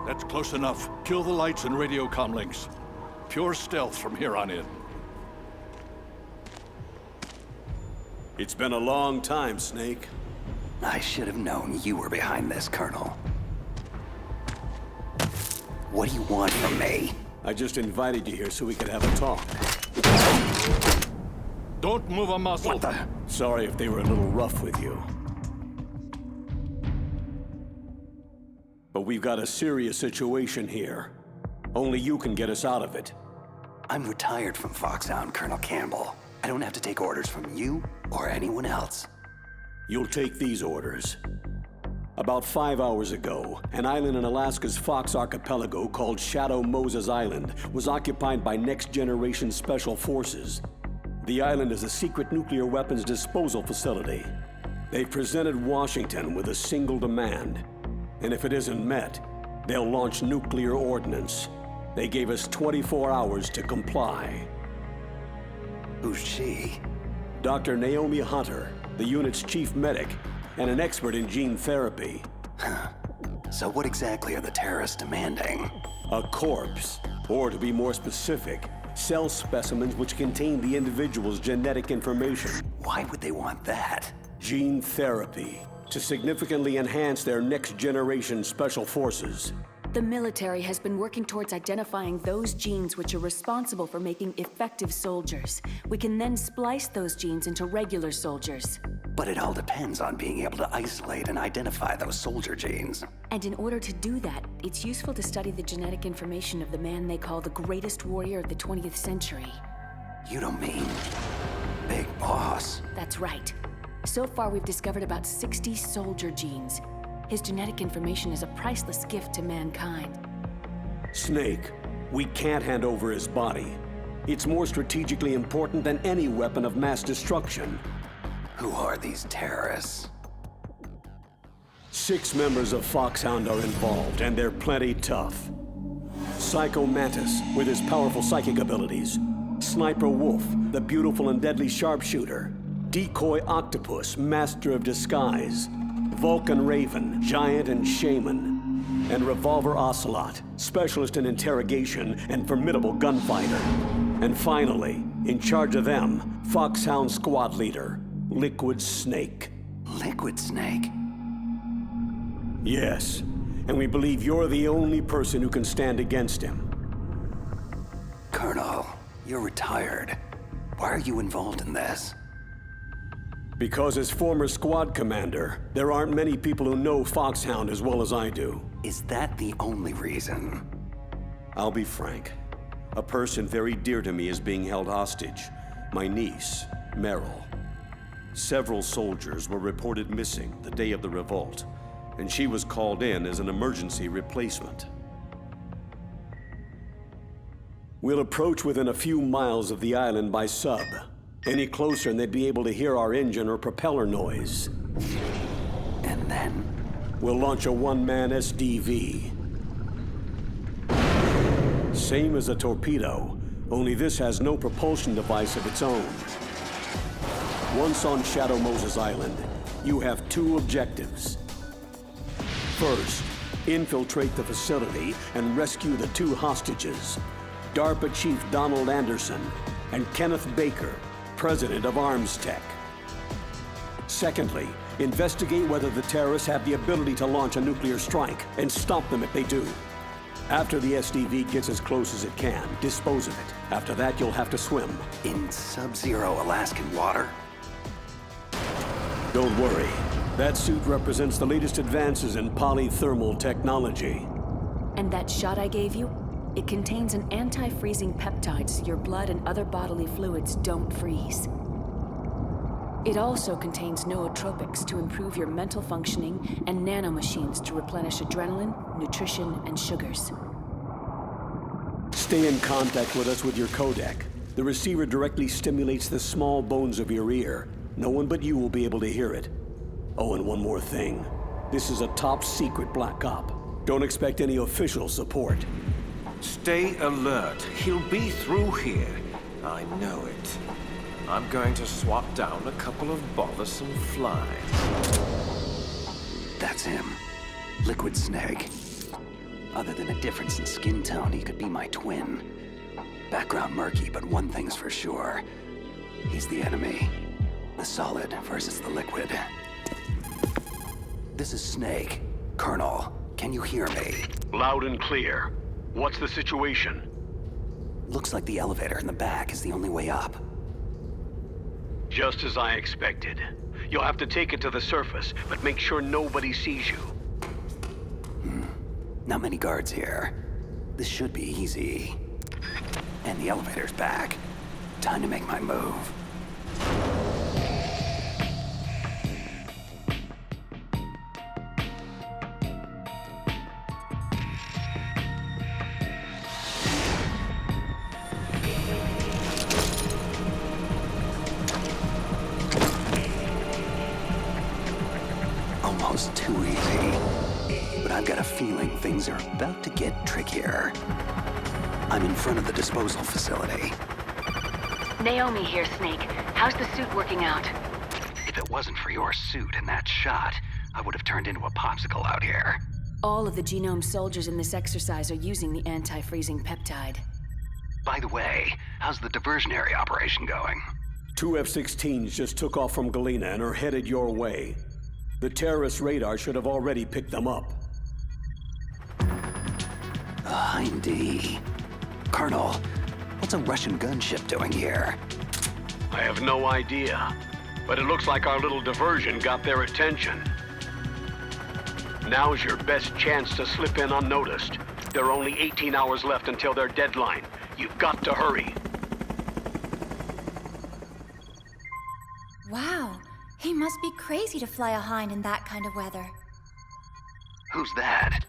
That's close enough. Kill the lights and radio comm links. Pure stealth from here on in. It's been a long time, Snake. I should have known you were behind this, Colonel. What do you want from me? I just invited you here so we could have a talk. Don't move a muscle. What the? Sorry if they were a little rough with you. But we've got a serious situation here. Only you can get us out of it. I'm retired from Foxhound, Colonel Campbell. I don't have to take orders from you or anyone else. You'll take these orders. About 5 hours ago, an island in Alaska's Fox Archipelago called Shadow Moses Island was occupied by next-generation special forces. The island is a secret nuclear weapons disposal facility. They've presented Washington with a single demand, and if it isn't met, they'll launch nuclear ordnance. They gave us 24 hours to comply. Who's she? Dr. Naomi Hunter, the unit's chief medic, and an expert in gene therapy. So what exactly are the terrorists demanding? A corpse, or to be more specific, cell specimens which contain the individual's genetic information. Why would they want that? Gene therapy, to significantly enhance their next-generation special forces. The military has been working towards identifying those genes which are responsible for making effective soldiers. We can then splice those genes into regular soldiers. But it all depends on being able to isolate and identify those soldier genes. And in order to do that, it's useful to study the genetic information of the man they call the greatest warrior of the 20th century. You don't mean Big Boss? That's right. So far, we've discovered about 60 soldier genes. His genetic information is a priceless gift to mankind. Snake, we can't hand over his body. It's more strategically important than any weapon of mass destruction. Who are these terrorists? 6 members of Foxhound are involved, and they're plenty tough. Psycho Mantis, with his powerful psychic abilities. Sniper Wolf, the beautiful and deadly sharpshooter. Decoy Octopus, master of disguise. Vulcan Raven, giant and shaman. And Revolver Ocelot, specialist in interrogation and formidable gunfighter. And finally, in charge of them, Foxhound squad leader, Liquid Snake. Liquid Snake? Yes, and we believe you're the only person who can stand against him. Colonel, you're retired. Why are you involved in this? Because as former squad commander, there aren't many people who know Foxhound as well as I do. Is that the only reason? I'll be frank. A person very dear to me is being held hostage. My niece, Meryl. Several soldiers were reported missing the day of the revolt, and she was called in as an emergency replacement. We'll approach within a few miles of the island by sub. Any closer and they'd be able to hear our engine or propeller noise. And then? We'll launch a one-man SDV. Same as a torpedo, only this has no propulsion device of its own. Once on Shadow Moses Island, you have 2 objectives. First, infiltrate the facility and rescue the 2 hostages, DARPA Chief Donald Anderson and Kenneth Baker, President of Arms Tech. Secondly, investigate whether the terrorists have the ability to launch a nuclear strike and stop them if they do. After the SDV gets as close as it can, dispose of it. After that, you'll have to swim. In sub-zero Alaskan water? Don't worry. That suit represents the latest advances in polythermal technology. And that shot I gave you? It contains an anti-freezing peptide so your blood and other bodily fluids don't freeze. It also contains nootropics to improve your mental functioning and nanomachines to replenish adrenaline, nutrition, and sugars. Stay in contact with us with your codec. The receiver directly stimulates the small bones of your ear. No one but you will be able to hear it. Oh, and one more thing. This is a top-secret black op. Don't expect any official support. Stay alert. He'll be through here. I know it. I'm going to swat down a couple of bothersome flies. That's him. Liquid Snake. Other than a difference in skin tone, he could be my twin. Background murky, but one thing's for sure. He's the enemy. The solid versus the liquid. This is Snake. Colonel, can you hear me? Loud and clear. What's the situation? Looks like the elevator in the back is the only way up. Just as I expected. You'll have to take it to the surface, but make sure nobody sees you. Not many guards here. This should be easy. And the elevator's back. Time to make my move. Almost too easy. But I've got a feeling things are about to get trickier. I'm in front of the disposal facility. Naomi here, Snake. How's the suit working out? If it wasn't for your suit and that shot, I would have turned into a popsicle out here. All of the genome soldiers in this exercise are using the anti-freezing peptide. By the way, how's the diversionary operation going? 2 F-16s just took off from Galena and are headed your way. The terrorist radar should have already picked them up. Hindy. Colonel, what's a Russian gunship doing here? I have no idea, but it looks like our little diversion got their attention. Now's your best chance to slip in unnoticed. There are only 18 hours left until their deadline. You've got to hurry. Wow, he must be crazy to fly a hind in that kind of weather. Who's that?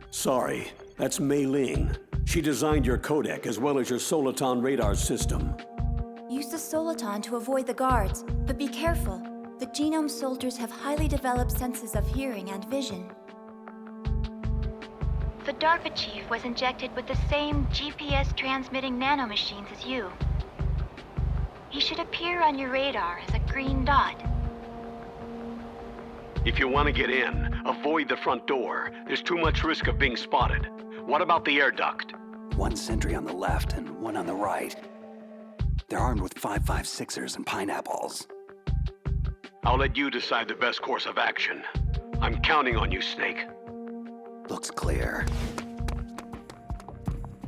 Sorry, that's Mei Ling. She designed your codec as well as your Soliton radar system. Use the Soliton to avoid the guards, but be careful. The genome soldiers have highly developed senses of hearing and vision. The DARPA chief was injected with the same GPS-transmitting nanomachines as you. He should appear on your radar as a green dot. If you want to get in, avoid the front door. There's too much risk of being spotted. What about the air duct? One sentry on the left and one on the right. They're armed with 5.56ers and pineapples. I'll let you decide the best course of action. I'm counting on you, Snake. Looks clear.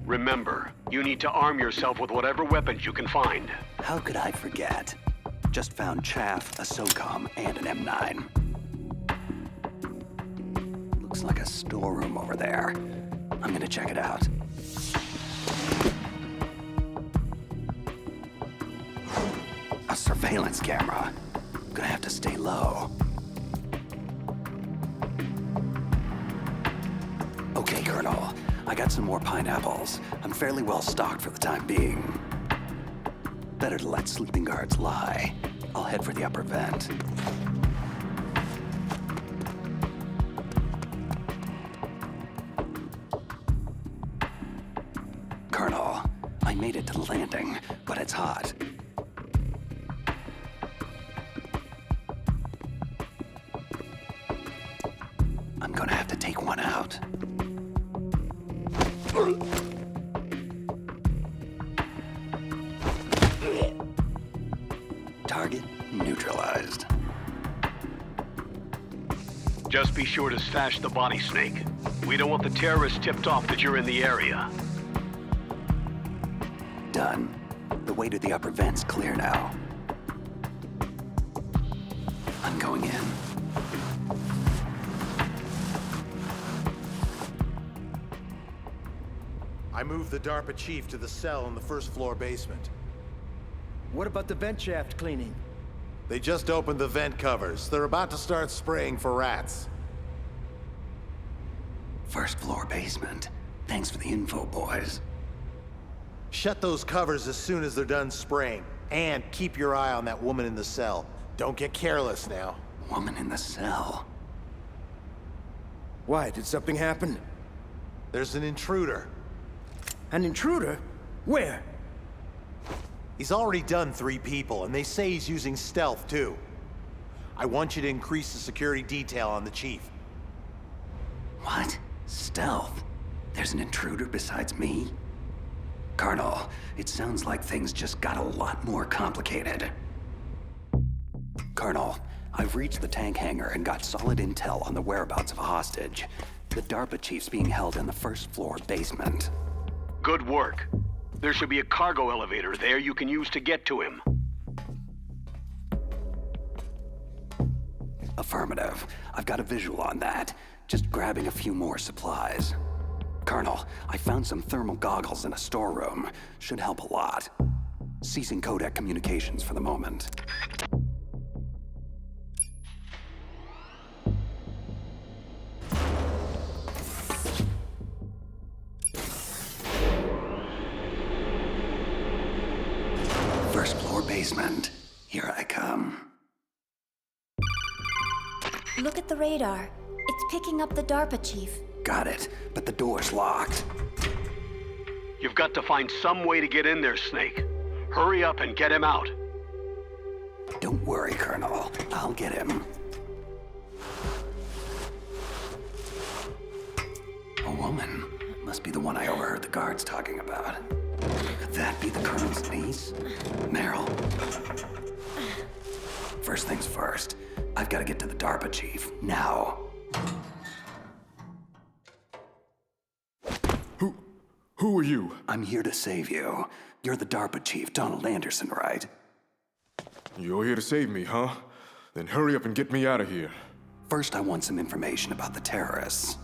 Remember, you need to arm yourself with whatever weapons you can find. How could I forget? Just found chaff, a SOCOM, and an M9. Looks like a storeroom over there. I'm gonna check it out. A surveillance camera. Gonna have to stay low. Okay, Colonel. I got some more pineapples. I'm fairly well stocked for the time being. Better to let sleeping guards lie. I'll head for the upper vent. Colonel, I made it to the landing, but it's hot. I'm gonna have to take one out. Target neutralized. Just be sure to stash the body, Snake. We don't want the terrorists tipped off that you're in the area. Done. The way to the upper vent's clear now. I'm going in. I moved the DARPA chief to the cell in the first floor basement. What about the vent shaft cleaning? They just opened the vent covers. They're about to start spraying for rats. First floor basement. Thanks for the info, boys. Shut those covers as soon as they're done spraying. And keep your eye on that woman in the cell. Don't get careless now. Woman in the cell. Why, did something happen? There's an intruder. An intruder? Where? He's already done 3 people, and they say he's using stealth, too. I want you to increase the security detail on the chief. What? Stealth? There's an intruder besides me? Colonel, it sounds like things just got a lot more complicated. Colonel, I've reached the tank hangar and got solid intel on the whereabouts of a hostage. The DARPA chief's being held in the first floor basement. Good work. There should be a cargo elevator there you can use to get to him. Affirmative. I've got a visual on that. Just grabbing a few more supplies. Colonel, I found some thermal goggles in a storeroom. Should help a lot. Ceasing codec communications for the moment. First floor basement. Here I come. Look at the radar. It's picking up the DARPA chief. Got it, but the door's locked. You've got to find some way to get in there, Snake. Hurry up and get him out. Don't worry, Colonel. I'll get him. A woman. Must be the one I overheard the guards talking about. Could that be the Colonel's niece? Meryl? First things first. I've got to get to the DARPA chief. Now. Who are you? I'm here to save you. You're the DARPA chief, Donald Anderson, right? You're here to save me, huh? Then hurry up and get me out of here. First, I want some information about the terrorists.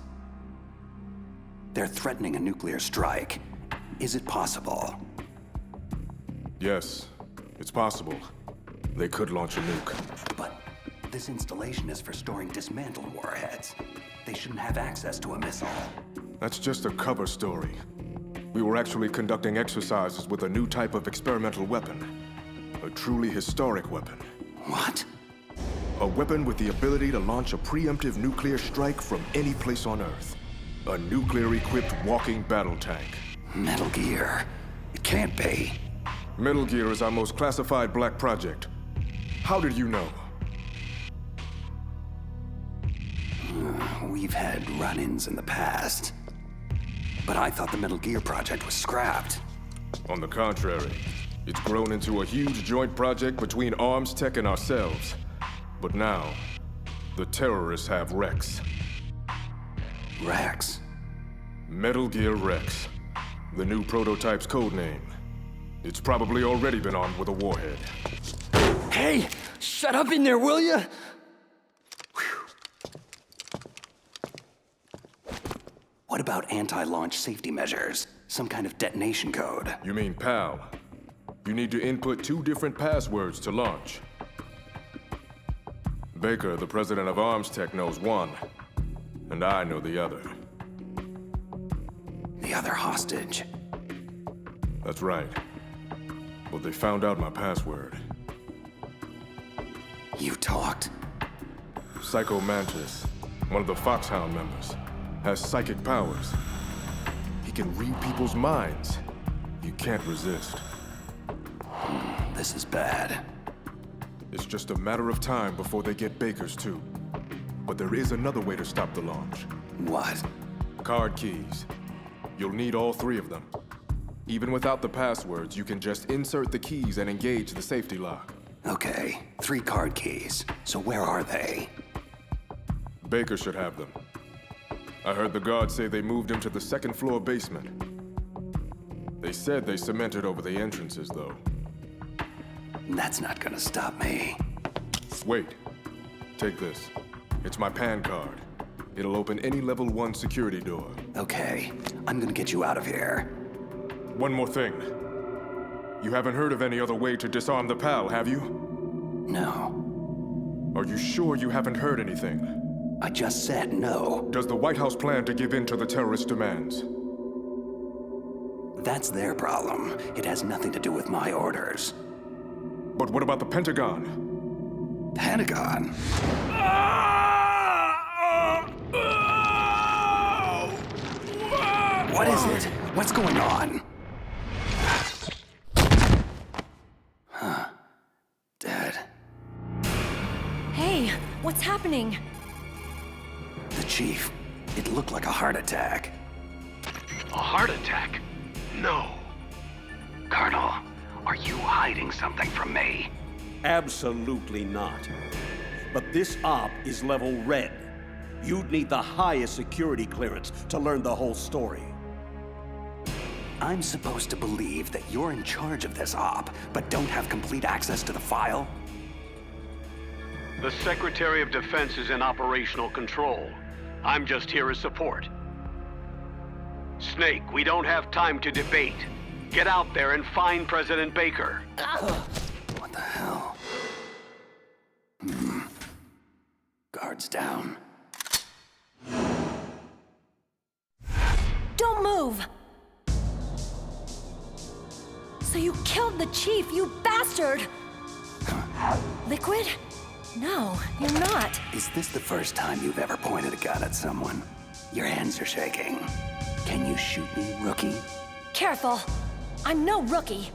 They're threatening a nuclear strike. Is it possible? Yes, it's possible. They could launch a nuke. But this installation is for storing dismantled warheads. They shouldn't have access to a missile. That's just a cover story. We were actually conducting exercises with a new type of experimental weapon. A truly historic weapon. What? A weapon with the ability to launch a preemptive nuclear strike from any place on Earth. A nuclear-equipped walking battle tank. Metal Gear. It can't be. Metal Gear is our most classified black project. How did you know? We've had run-ins in the past. But I thought the Metal Gear project was scrapped. On the contrary, it's grown into a huge joint project between Arms Tech and ourselves. But now, the terrorists have Rex. Rex? Metal Gear Rex. The new prototype's codename. It's probably already been armed with a warhead. Hey! Shut up in there, will ya? What about anti-launch safety measures? Some kind of detonation code? You mean PAL? You need to input 2 different passwords to launch. Baker, the president of Arms Tech, knows one, and I know the other. The other hostage? That's right. But they found out my password. You talked? Psycho Mantis, one of the Foxhound members, has psychic powers. He can read people's minds. You can't resist. This is bad. It's just a matter of time before they get Baker's too. But there is another way to stop the launch. What? Card keys. You'll need all 3 of them. Even without the passwords, you can just insert the keys and engage the safety lock. Okay, 3 card keys. So where are they? Baker should have them. I heard the guards say they moved him to the 2nd floor basement. They said they cemented over the entrances, though. That's not gonna stop me. Wait. Take this. It's my PAN card. It'll open any level 1 security door. Okay, I'm gonna get you out of here. One more thing. You haven't heard of any other way to disarm the PAL, have you? No. Are you sure you haven't heard anything? I just said no. Does the White House plan to give in to the terrorist demands? That's their problem. It has nothing to do with my orders. But what about the Pentagon? Pentagon? What is it? What's going on? Huh. Dead. Hey, what's happening? The chief. It looked like a heart attack. A heart attack? No. Colonel, are you hiding something from me? Absolutely not. But this op is level red. You'd need the highest security clearance to learn the whole story. I'm supposed to believe that you're in charge of this op, but don't have complete access to the file? The Secretary of Defense is in operational control. I'm just here as support. Snake, we don't have time to debate. Get out there and find President Baker. What the hell? Guards down. Don't move! So you killed the chief, you bastard! Liquid? No, you're not. Is this the first time you've ever pointed a gun at someone? Your hands are shaking. Can you shoot me, rookie? Careful. I'm no rookie.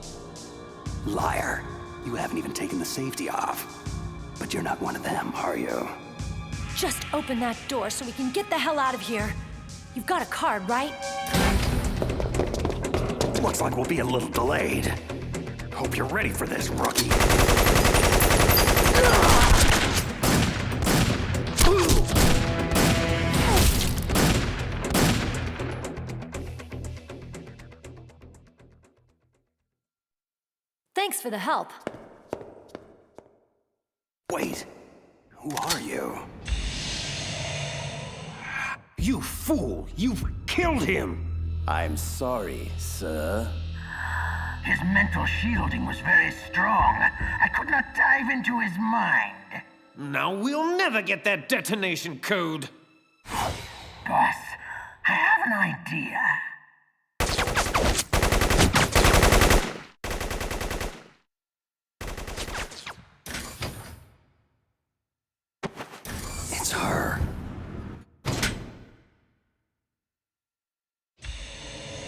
Liar. You haven't even taken the safety off. But you're not one of them, are you? Just open that door so we can get the hell out of here. You've got a card, right? Looks like we'll be a little delayed. Hope you're ready for this, rookie. Thanks for the help. Wait, who are you? You fool! You've killed him! I'm sorry, sir. His mental shielding was very strong. I could not dive into his mind. Now we'll never get that detonation code. Boss, I have an idea. It's her.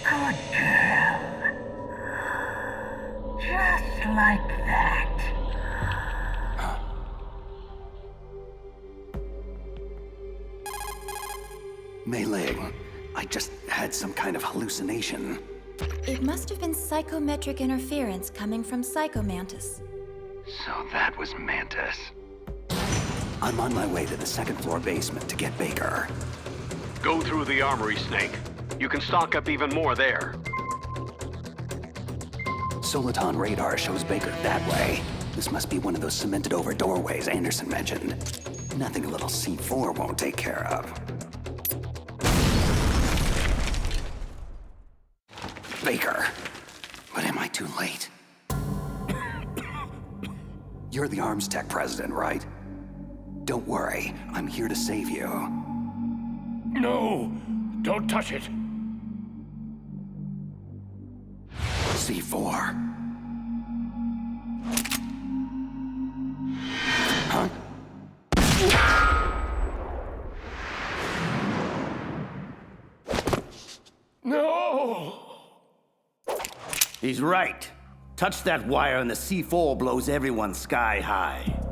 Good girl. Just like that. Mei Ling, I just had some kind of hallucination. It must have been psychometric interference coming from Psychomantis. So that was Mantis. I'm on my way to the second floor basement to get Baker. Go through the armory, Snake. You can stock up even more there. Soliton radar shows Baker that way. This must be one of those cemented over doorways Anderson mentioned. Nothing a little C4 won't take care of. Baker. But am I too late? You're the arms tech president, right? Don't worry, I'm here to save you. No! Don't touch it! C4. Huh? No! He's right. Touch that wire and the C4 blows everyone sky high.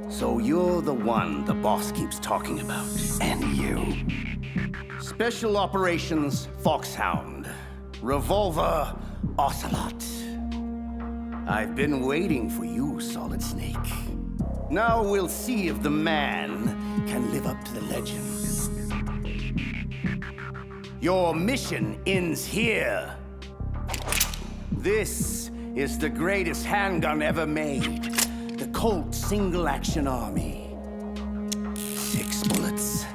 So you're the one the boss keeps talking about. And you. Special Operations Foxhound. Revolver Ocelot. I've been waiting for you, Solid Snake. Now we'll see if the man can live up to the legend. Your mission ends here. This is the greatest handgun ever made. The Colt Single Action Army. 6 bullets.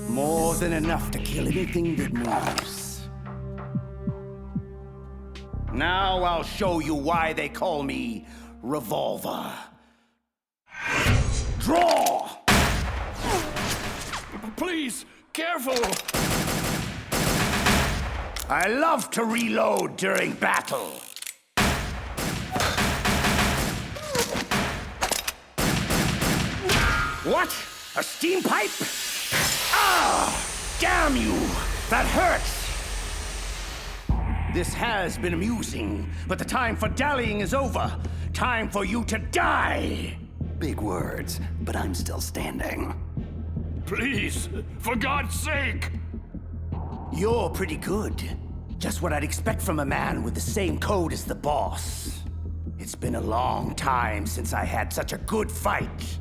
More than enough to kill anything that moves. Now I'll show you why they call me Revolver. Draw! Please, careful! I love to reload during battle. What? A steam pipe? Ah! Damn you! That hurts! This has been amusing, but the time for dallying is over. Time for you to die! Big words, but I'm still standing. Please, for God's sake! You're pretty good. Just what I'd expect from a man with the same code as the boss. It's been a long time since I had such a good fight.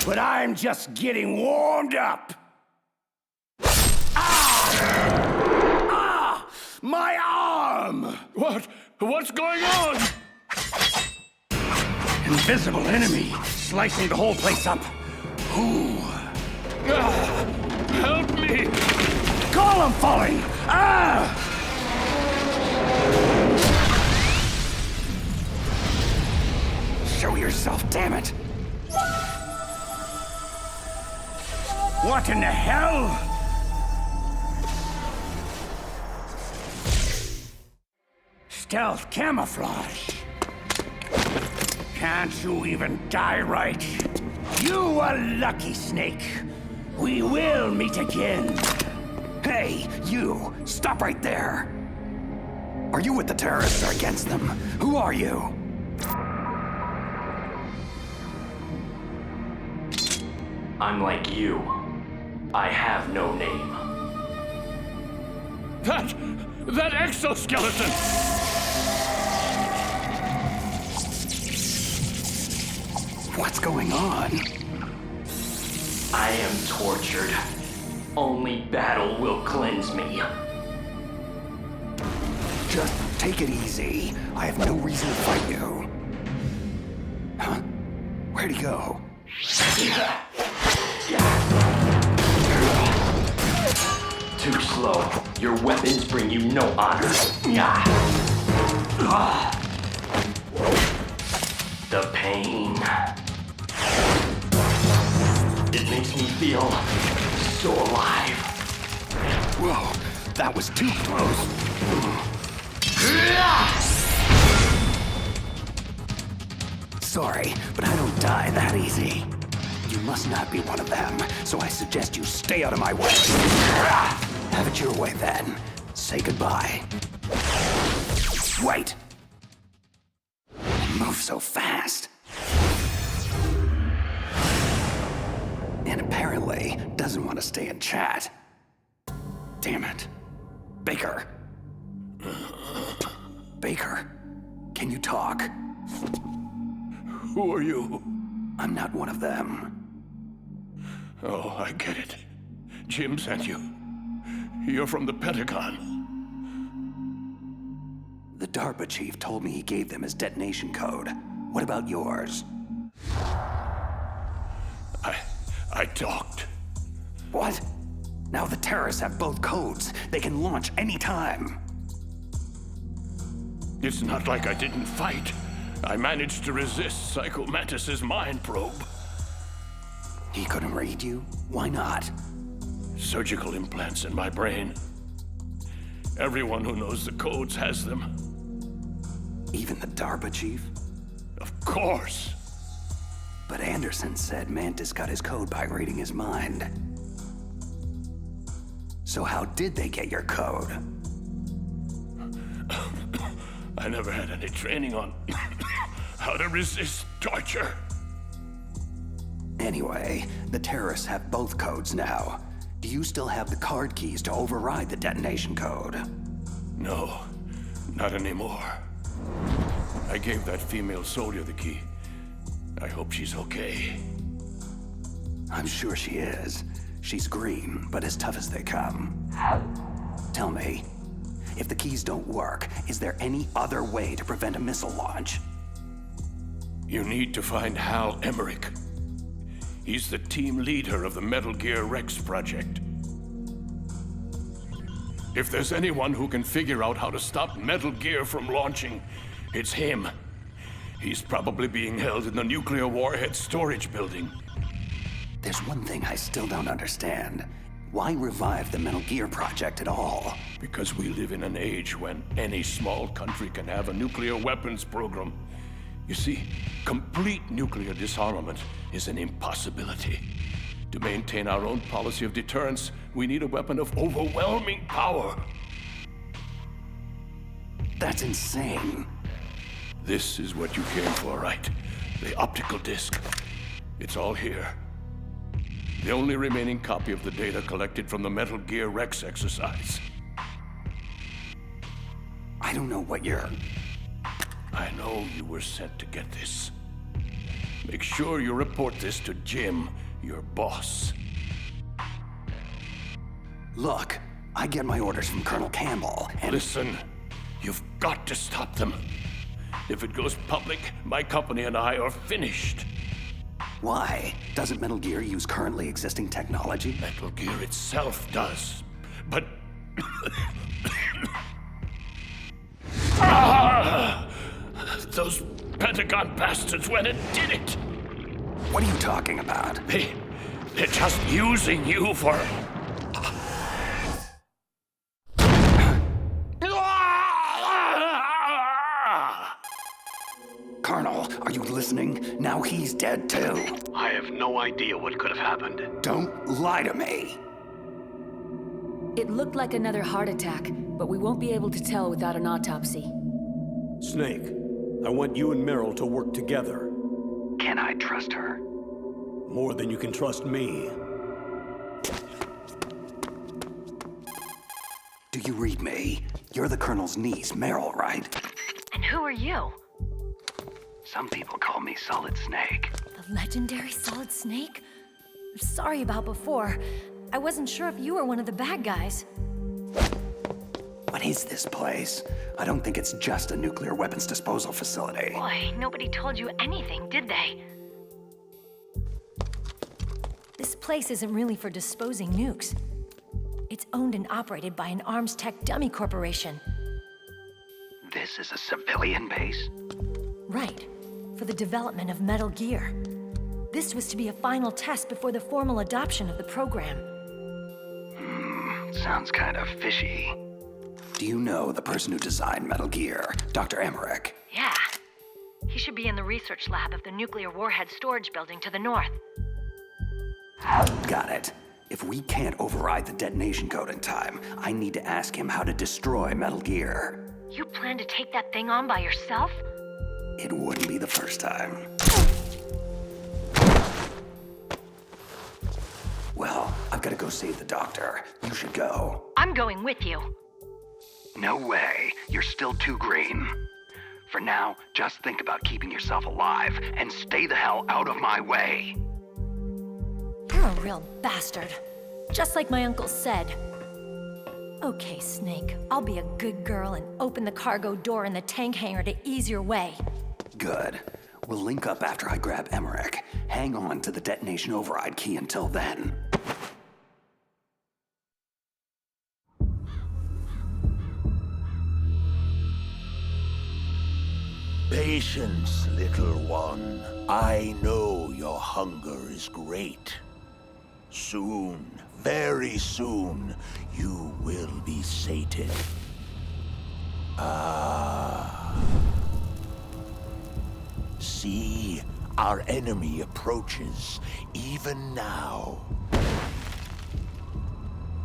But I'm just getting warmed up. Ah! My arm! What's going on? Invisible enemy, slicing the whole place up. Ooh. Help me! Column falling! Ah! Show yourself, damn it! What in the hell? Stealth camouflage. Can't you even die right? You a lucky snake. We will meet again. Hey, you! Stop right there! Are you with the terrorists or against them? Who are you? I'm like you. I have no name. That exoskeleton! What's going on? I am tortured. Only battle will cleanse me. Just take it easy. I have no reason to fight you. Huh? Where'd he go? Too slow. Your weapons bring you no honor. The pain. It makes me feel so alive. Whoa, that was too close. Sorry, but I don't die that easy. You must not be one of them, so I suggest you stay out of my way. Have it your way then. Say goodbye. Wait! Move so fast. And apparently doesn't want to stay and chat. Damn it. Baker. Baker, can you talk? Who are you? I'm not one of them. Oh, I get it. Jim sent you. You're from the Pentagon. The DARPA chief told me he gave them his detonation code. What about yours? I talked. What? Now the terrorists have both codes. They can launch anytime. It's not like I didn't fight. I managed to resist Psycho Mantis's mind probe. He couldn't read you? Why not? Surgical implants in my brain. Everyone who knows the codes has them. Even the DARPA chief? Of course. But Anderson said Mantis got his code by reading his mind. So how did they get your code? I never had any training on how to resist torture. Anyway, the terrorists have both codes now. Do you still have the card keys to override the detonation code? No, not anymore. I gave that female soldier the key. I hope she's okay. I'm sure she is. She's green, but as tough as they come. Tell me, if the keys don't work, is there any other way to prevent a missile launch? You need to find Hal Emmerich. He's the team leader of the Metal Gear Rex project. If there's anyone who can figure out how to stop Metal Gear from launching, it's him. He's probably being held in the nuclear warhead storage building. There's one thing I still don't understand. Why revive the Metal Gear project at all? Because we live in an age when any small country can have a nuclear weapons program. You see, complete nuclear disarmament is an impossibility. To maintain our own policy of deterrence, we need a weapon of overwhelming power. That's insane. This is what you came for, right? The optical disc. It's all here. The only remaining copy of the data collected from the Metal Gear Rex exercise. I don't know what you're... I know you were sent to get this. Make sure you report this to Jim, your boss. Look, I get my orders from Colonel Campbell, and... Listen, you've got to stop them. If it goes public, my company and I are finished. Why? Doesn't Metal Gear use currently existing technology? Metal Gear itself does, but... Those Pentagon bastards went and did it! What are you talking about? They're just using you for... Colonel, are you listening? Now he's dead too. I have no idea what could have happened. Don't lie to me. It looked like another heart attack, but we won't be able to tell without an autopsy. Snake, I want you and Meryl to work together. Can I trust her? More than you can trust me. Do you read me? You're the Colonel's niece, Meryl, right? And who are you? Some people call me Solid Snake. The legendary Solid Snake? Sorry about before. I wasn't sure if you were one of the bad guys. What is this place? I don't think it's just a nuclear weapons disposal facility. Boy, nobody told you anything, did they? This place isn't really for disposing nukes. It's owned and operated by an arms tech dummy corporation. This is a civilian base? Right. For the development of Metal Gear. This was to be a final test before the formal adoption of the program. Sounds kind of fishy. Do you know the person who designed Metal Gear, Dr. Embark? Yeah. He should be in the research lab of the nuclear warhead storage building to the north. Got it. If we can't override the detonation code in time, I need to ask him how to destroy Metal Gear. You plan to take that thing on by yourself? It wouldn't be the first time. Well, I've got to go save the doctor. You should go. I'm going with you. No way. You're still too green. For now, just think about keeping yourself alive and stay the hell out of my way. You're a real bastard. Just like my uncle said. Okay, Snake. I'll be a good girl and open the cargo door in the tank hangar to ease your way. Good. We'll link up after I grab Emmerich. Hang on to the detonation override key until then. Patience, little one. I know your hunger is great. Soon, very soon, you will be sated. See, our enemy approaches, even now.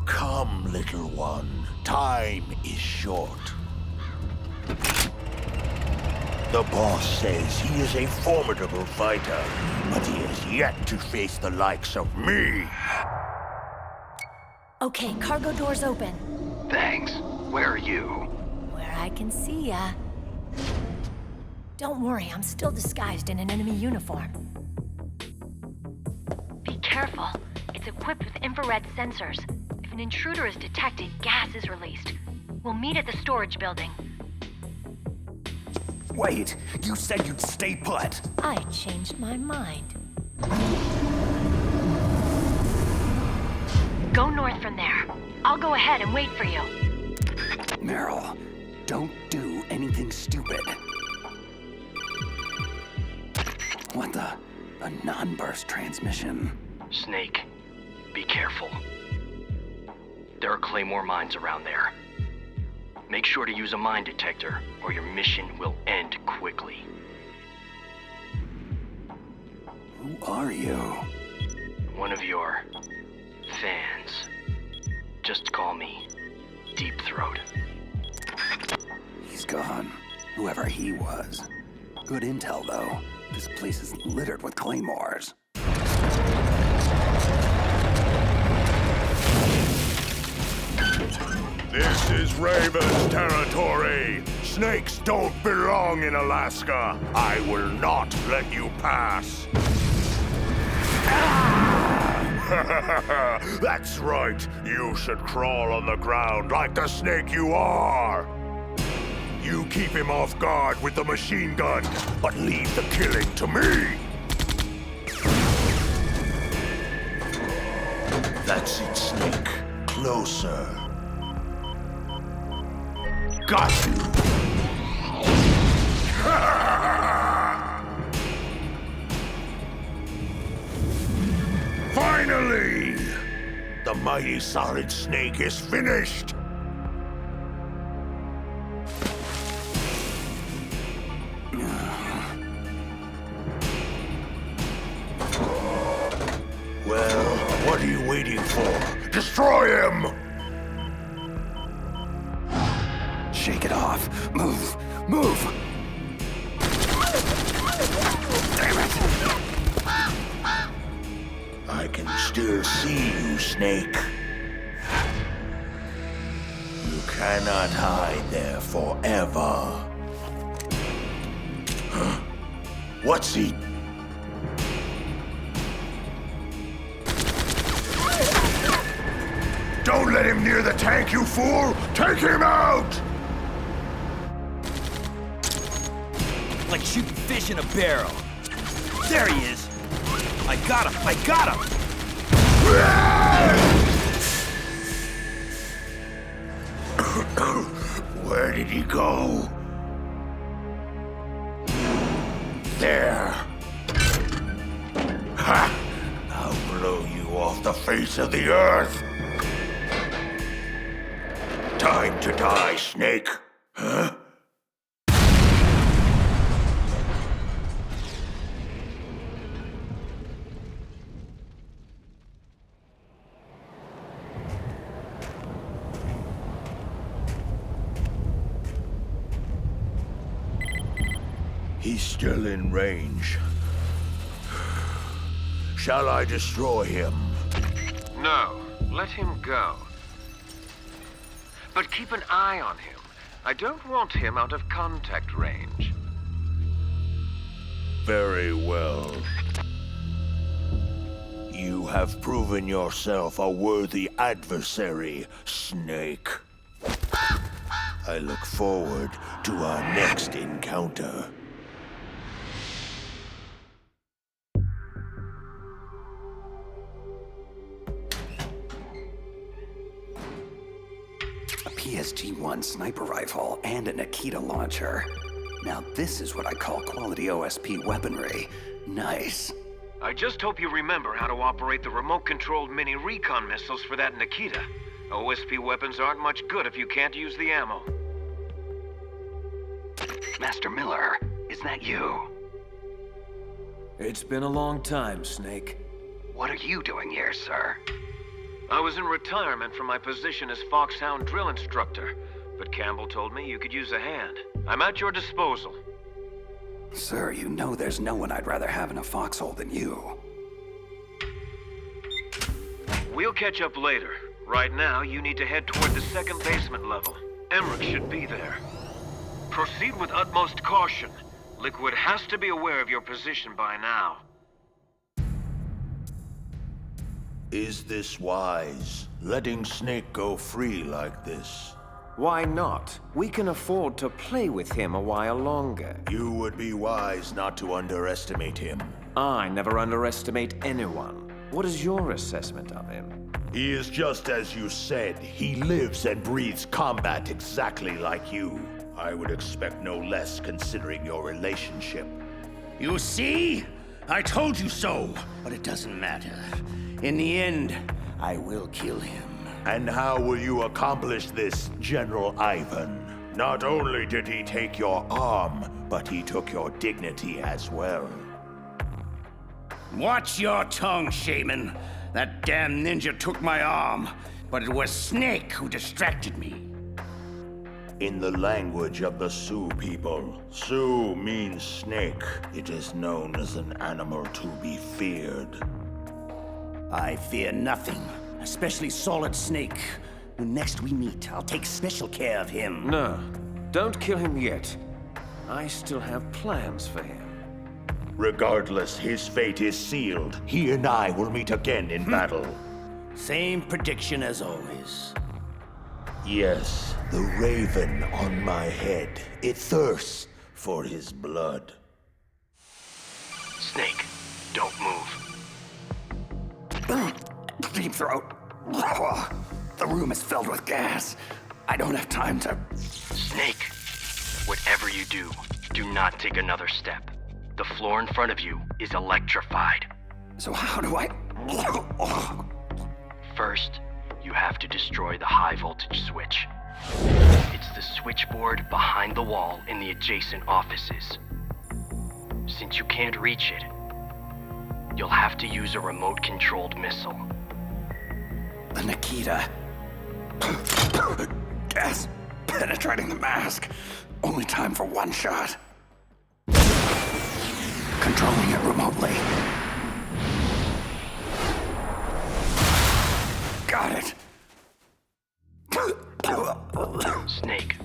Come, little one. Time is short. The boss says he is a formidable fighter, but he has yet to face the likes of me. Okay, cargo door's open. Thanks. Where are you? Where I can see ya. Don't worry, I'm still disguised in an enemy uniform. Be careful. It's equipped with infrared sensors. If an intruder is detected, gas is released. We'll meet at the storage building. Wait, you said you'd stay put. I changed my mind. Go north from there. I'll go ahead and wait for you. Meryl, don't do anything stupid. What the? A non-burst transmission? Snake, be careful. There are Claymore mines around there. Make sure to use a mine detector, or your mission will end quickly. Who are you? One of your fans. Just call me Deep Throat. He's gone. Whoever he was. Good intel, though. This place is littered with claymores. This is Raven's territory. Snakes don't belong in Alaska. I will not let you pass. That's right. You should crawl on the ground like the snake you are. You keep him off guard with the machine gun, but leave the killing to me. That's it, Snake. Closer. Got you. Finally! The mighty Solid Snake is finished! Well, what are you waiting for? Destroy him! Shake it off. Move. Move! Damn it! I can still see you, Snake. You cannot hide there forever. Huh? What's he? Don't let him near the tank, you fool! Take him out! Like shooting fish in a barrel. There he is! I got him! I got him! Where did he go? There. Ha! I'll blow you off the face of the earth. Time to die, Snake. Huh? He's still in range. Shall I destroy him? No, let him go. But keep an eye on him. I don't want him out of contact range. Very well. You have proven yourself a worthy adversary, Snake. I look forward to our next encounter. PSG-1 sniper rifle and a Nikita launcher. Now this is what I call quality OSP weaponry. Nice. I just hope you remember how to operate the remote-controlled mini recon missiles for that Nikita. OSP weapons aren't much good if you can't use the ammo. Master Miller, is that you? It's been a long time, Snake. What are you doing here, sir? I was in retirement from my position as Foxhound drill instructor, but Campbell told me you could use a hand. I'm at your disposal. Sir, you know there's no one I'd rather have in a foxhole than you. We'll catch up later. Right now, you need to head toward the second basement level. Embark should be there. Proceed with utmost caution. Liquid has to be aware of your position by now. Is this wise? Letting Snake go free like this? Why not? We can afford to play with him a while longer. You would be wise not to underestimate him. I never underestimate anyone. What is your assessment of him? He is just as you said. He lives and breathes combat exactly like you. I would expect no less considering your relationship. You see? I told you so, but it doesn't matter. In the end, I will kill him. And how will you accomplish this, General Ivan? Not only did he take your arm, but he took your dignity as well. Watch your tongue, Shaman. That damn ninja took my arm, but it was Snake who distracted me. In the language of the Sioux people, Sioux means snake. It is known as an animal to be feared. I fear nothing, especially Solid Snake. When next we meet, I'll take special care of him. No, don't kill him yet. I still have plans for him. Regardless, his fate is sealed. He and I will meet again in battle. Same prediction as always. Yes, the raven on my head. It thirsts for his blood. Snake, don't move. Deep throat. The room is filled with gas. I don't have time to... Snake, whatever you do, do not take another step. The floor in front of you is electrified. So how do I... First, you have to destroy the high voltage switch. It's the switchboard behind the wall in the adjacent offices. Since you can't reach it, you'll have to use a remote-controlled missile. The Nikita. Gas penetrating the mask. Only time for one shot. Controlling it remotely. Got it. Snake,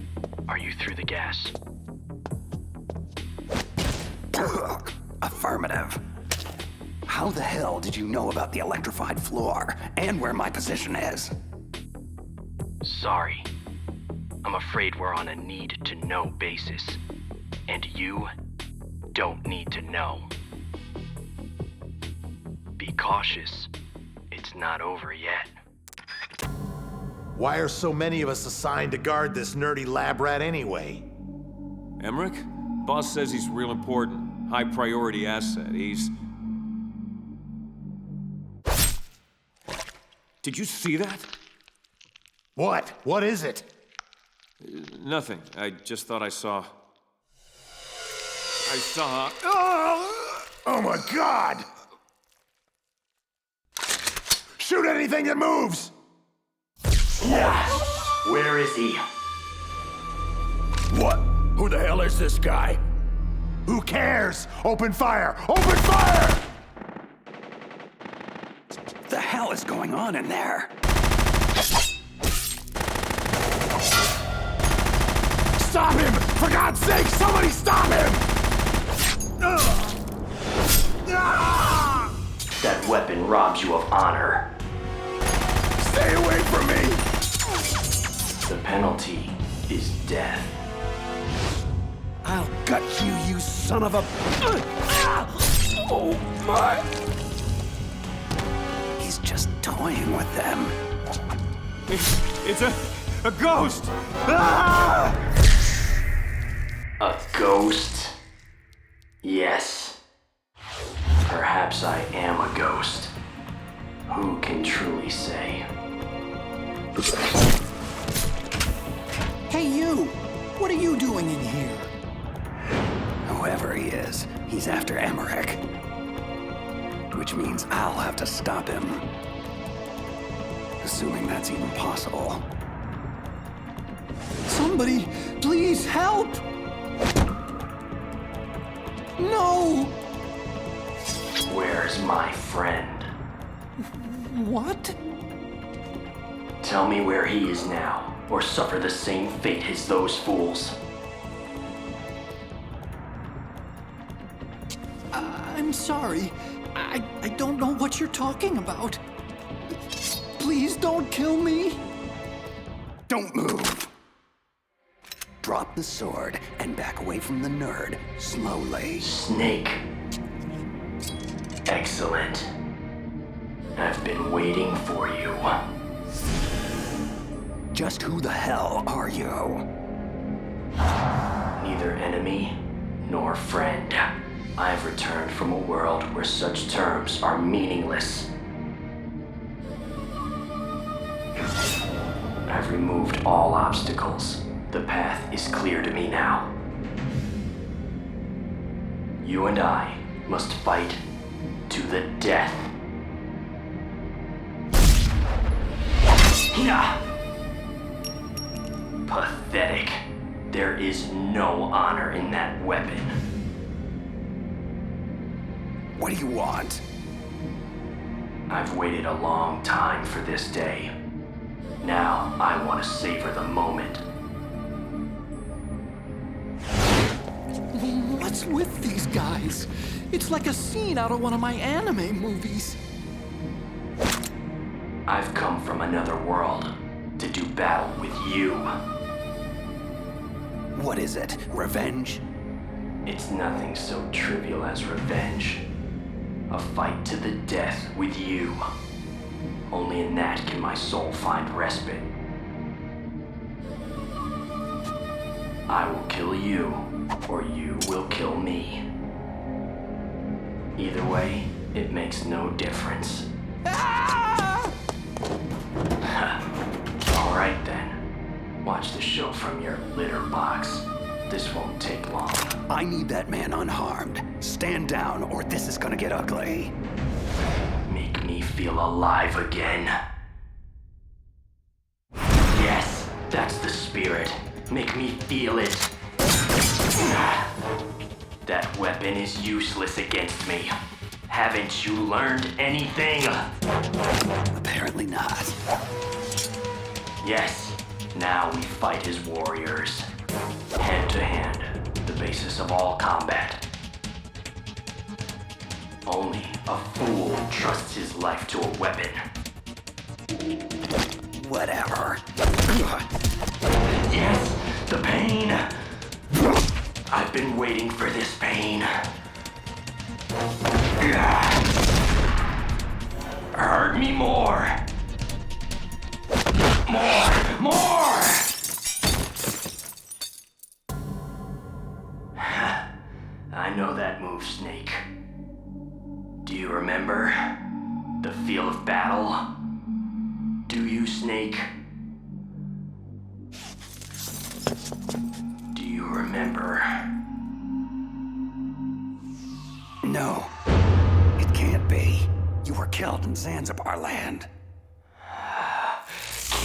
are you through the gas? Affirmative. How the hell did you know about the electrified floor and where my position is? Sorry. I'm afraid we're on a need-to-know basis. And you don't need to know. Be cautious. It's not over yet. Why are so many of us assigned to guard this nerdy lab rat anyway? Emmerich? Boss says he's real important. High priority asset. He's... Did you see that? What? What is it? Nothing. I just thought I saw... Oh my God! Shoot anything that moves! Yeah. Where is he? What? Who the hell is this guy? Who cares? Open fire! Open fire! The hell is going on in there? Stop him! For God's sake, somebody stop him! That weapon robs you of honor. Stay away from me! The penalty is death. I'll gut you, you son of a... Oh, my... He's just toying with them. It's a ghost! A ghost? Yes. Perhaps I am a ghost. Who can truly say? Hey, you! What are you doing in here? Whoever he is, he's after Emmerich. Which means I'll have to stop him. Assuming that's even possible. Somebody, please help! No! Where's my friend? What? Tell me where he is now, or suffer the same fate as those fools. I'm sorry. I don't know what you're talking about. Please don't kill me. Don't move. Drop the sword and back away from the nerd slowly. Snake. Excellent. I've been waiting for you. Just who the hell are you? Neither enemy nor friend. I've returned from a world where such terms are meaningless. I've removed all obstacles. The path is clear to me now. You and I must fight to the death. Pathetic. There is no honor in that weapon. What do you want? I've waited a long time for this day. Now, I want to savor the moment. What's with these guys? It's like a scene out of one of my anime movies. I've come from another world to do battle with you. What is it? Revenge? It's nothing so trivial as revenge. A fight to the death with you. Only in that can my soul find respite. I will kill you, or you will kill me. Either way, it makes no difference. Alright then. Watch the show from your litter box. This won't take long. I need that man unharmed. Stand down, or this is gonna get ugly. Make me feel alive again. Yes, that's the spirit. Make me feel it. That weapon is useless against me. Haven't you learned anything? Apparently not. Yes, now we fight as warriors. Hand to hand, the basis of all combat. Only a fool trusts his life to a weapon. Whatever. Yes, the pain. I've been waiting for this pain. Hurt me more. More! I know that move, Snake. Do you remember? The feel of battle? Do you, Snake? Do you remember? No. It can't be. You were killed in Zanzibar land.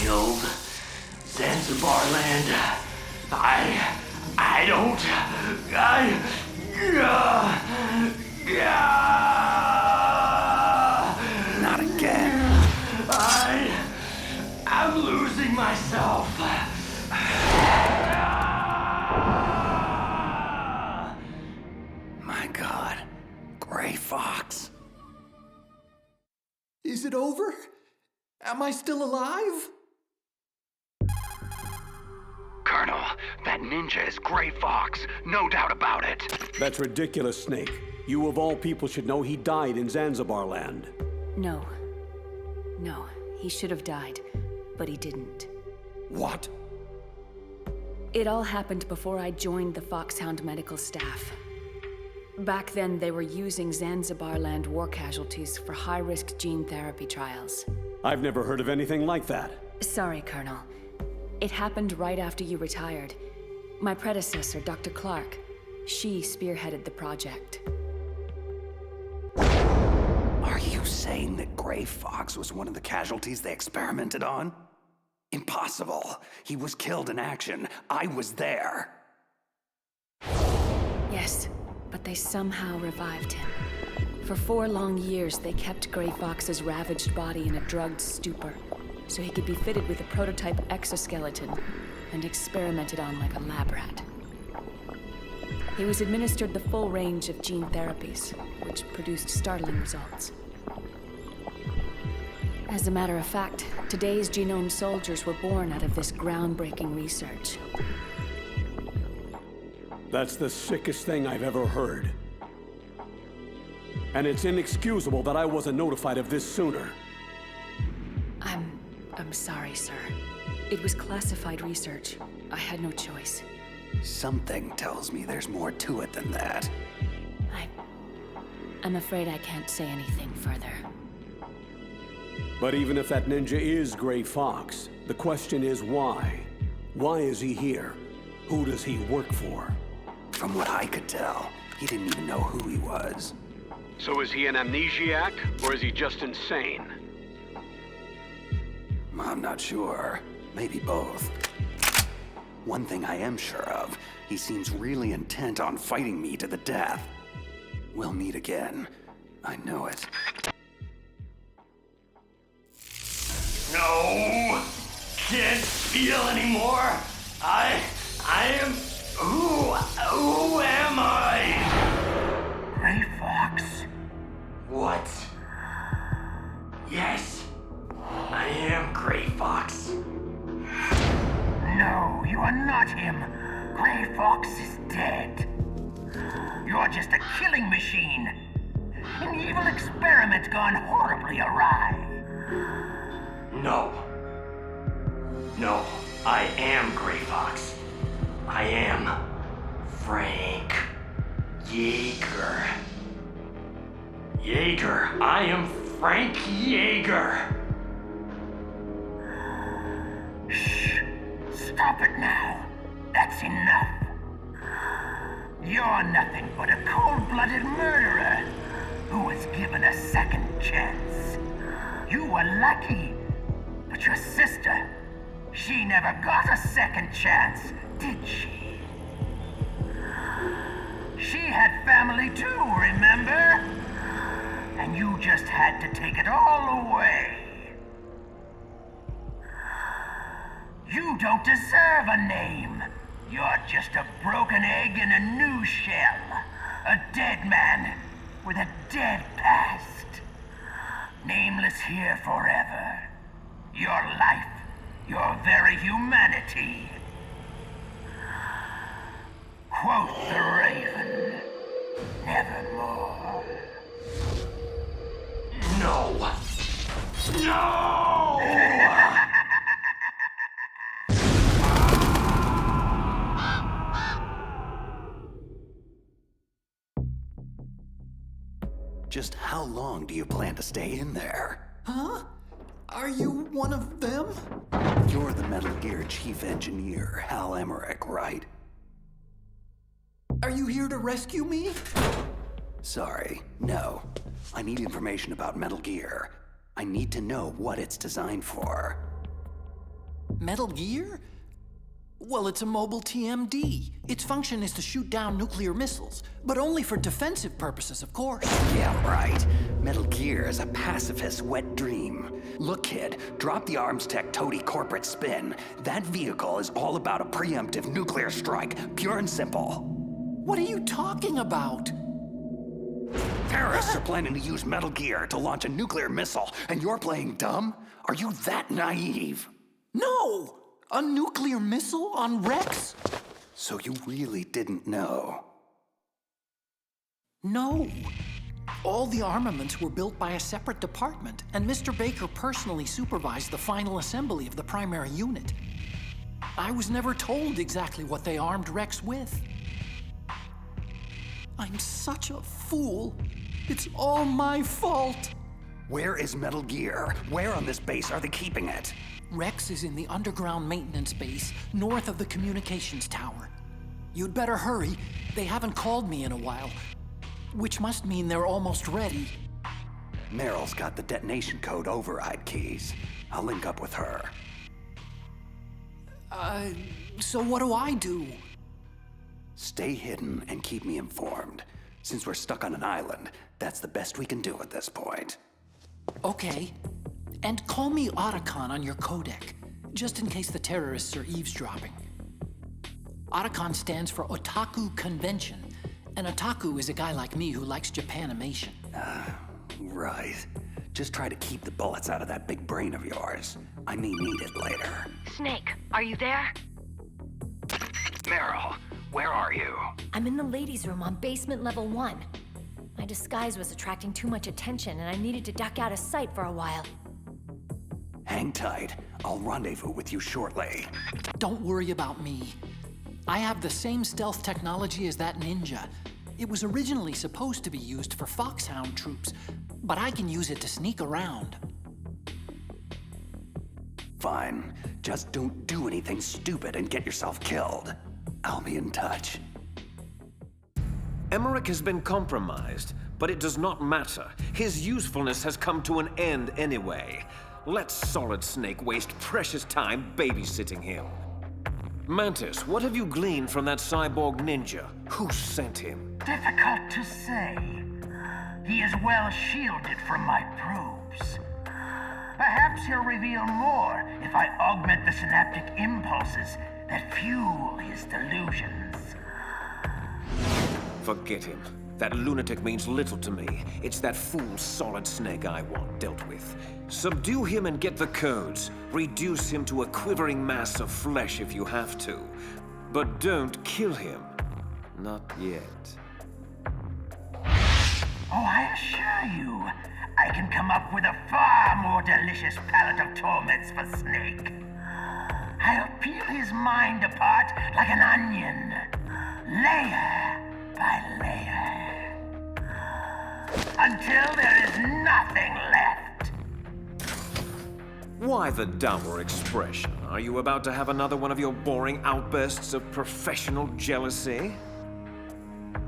Killed? Zanzibar land? I don't... Not again. I'm losing myself. My God. Gray Fox. Is it over? Am I still alive? Colonel, that ninja is Gray Fox. No doubt about it. That's ridiculous, Snake. You of all people should know he died in Zanzibar land. No. No, he should have died, but he didn't. What? It all happened before I joined the Foxhound medical staff. Back then, they were using Zanzibar land war casualties for high-risk gene therapy trials. I've never heard of anything like that. Sorry, Colonel. It happened right after you retired. My predecessor, Dr. Clark, she spearheaded the project. Are you saying that Gray Fox was one of the casualties they experimented on? Impossible. He was killed in action. I was there. Yes, but they somehow revived him. For 4 long years, they kept Gray Fox's ravaged body in a drugged stupor, so he could be fitted with a prototype exoskeleton and experimented on like a lab rat. He was administered the full range of gene therapies, which produced startling results. As a matter of fact, today's genome soldiers were born out of this groundbreaking research. That's the sickest thing I've ever heard. And it's inexcusable that I wasn't notified of this sooner. I'm sorry, sir. It was classified research. I had no choice. Something tells me there's more to it than that. I'm afraid I can't say anything further. But even if that ninja is Gray Fox, the question is why? Why is he here? Who does he work for? From what I could tell, he didn't even know who he was. So is he an amnesiac, or is he just insane? I'm not sure. Maybe both. One thing I am sure of, he seems really intent on fighting me to the death. We'll meet again. I know it. No! can't feel anymore. I am... Who am I? Gray Fox. What? Yes, I am Gray Fox. No, you are not him. Gray Fox is dead. You're just a killing machine. An evil experiment gone horribly awry. No. No, I am Gray Fox. I am Frank Yeager. Yeager, I am Frank Yeager. Shh. Stop it now. That's enough. You're nothing but a cold-blooded murderer who was given a second chance. You were lucky, but your sister, she never got a second chance, did she? She had family too, remember? And you just had to take it all away. You don't deserve a name. You're just a broken egg in a new shell. A dead man with a dead past. Nameless here forever. Your life, your very humanity. Quote the Raven. Nevermore. No! No! Just how long do you plan to stay in there? Huh? Are you one of them? You're the Metal Gear chief engineer, Hal Emmerich, right? Are you here to rescue me? Sorry, no. I need information about Metal Gear. I need to know what it's designed for. Metal Gear? Well, it's a mobile TMD. Its function is to shoot down nuclear missiles, but only for defensive purposes, of course. Yeah, right. Metal Gear is a pacifist wet dream. Look, kid, drop the arms tech toady corporate spin. That vehicle is all about a preemptive nuclear strike, pure and simple. What are you talking about? Terrorists are planning to use Metal Gear to launch a nuclear missile, and you're playing dumb? Are you that naive? No! A nuclear missile on Rex? So you really didn't know? No. All the armaments were built by a separate department, and Mr. Baker personally supervised the final assembly of the primary unit. I was never told exactly what they armed Rex with. I'm such a fool. It's all my fault. Where is Metal Gear? Where on this base are they keeping it? Rex is in the underground maintenance base, north of the communications tower. You'd better hurry. They haven't called me in a while, which must mean they're almost ready. Meryl's got the detonation code override keys. I'll link up with her. So what do I do? Stay hidden and keep me informed. Since we're stuck on an island, that's the best we can do at this point. Okay. And call me Otacon on your codec, just in case the terrorists are eavesdropping. Otacon stands for Otaku Convention, and Otaku is a guy like me who likes Japanimation. Right. Just try to keep the bullets out of that big brain of yours. I may need it later. Snake, are you there? Meryl, where are you? I'm in the ladies' room on basement level 1. My disguise was attracting too much attention, and I needed to duck out of sight for a while. Hang tight. I'll rendezvous with you shortly. Don't worry about me. I have the same stealth technology as that ninja. It was originally supposed to be used for Foxhound troops, but I can use it to sneak around. Fine. Just don't do anything stupid and get yourself killed. I'll be in touch. Emmerich has been compromised, but it does not matter. His usefulness has come to an end anyway. Let Solid Snake waste precious time babysitting him. Mantis, what have you gleaned from that cyborg ninja? Who sent him? Difficult to say. He is well shielded from my probes. Perhaps he'll reveal more if I augment the synaptic impulses that fuel his delusions. Forget him. That lunatic means little to me. It's that fool Solid Snake I want dealt with. Subdue him and get the codes. Reduce him to a quivering mass of flesh if you have to. But don't kill him. Not yet. Oh, I assure you, I can come up with a far more delicious palette of torments for Snake. I'll peel his mind apart like an onion, layer by layer, until there is nothing left. Why the dour expression? Are you about to have another one of your boring outbursts of professional jealousy?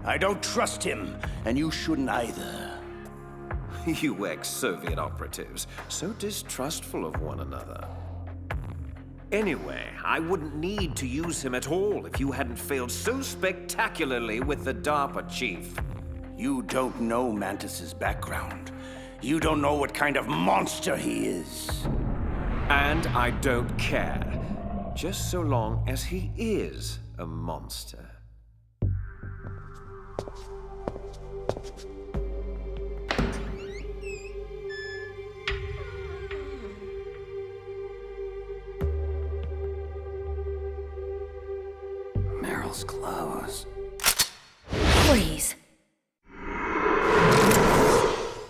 I don't trust him, and you shouldn't either. You ex-Soviet operatives, so distrustful of one another. Anyway, I wouldn't need to use him at all if you hadn't failed so spectacularly with the DARPA chief. You don't know Mantis's background. You don't know what kind of monster he is. And I don't care. Just so long as he is a monster. Meryl's clothes. Please.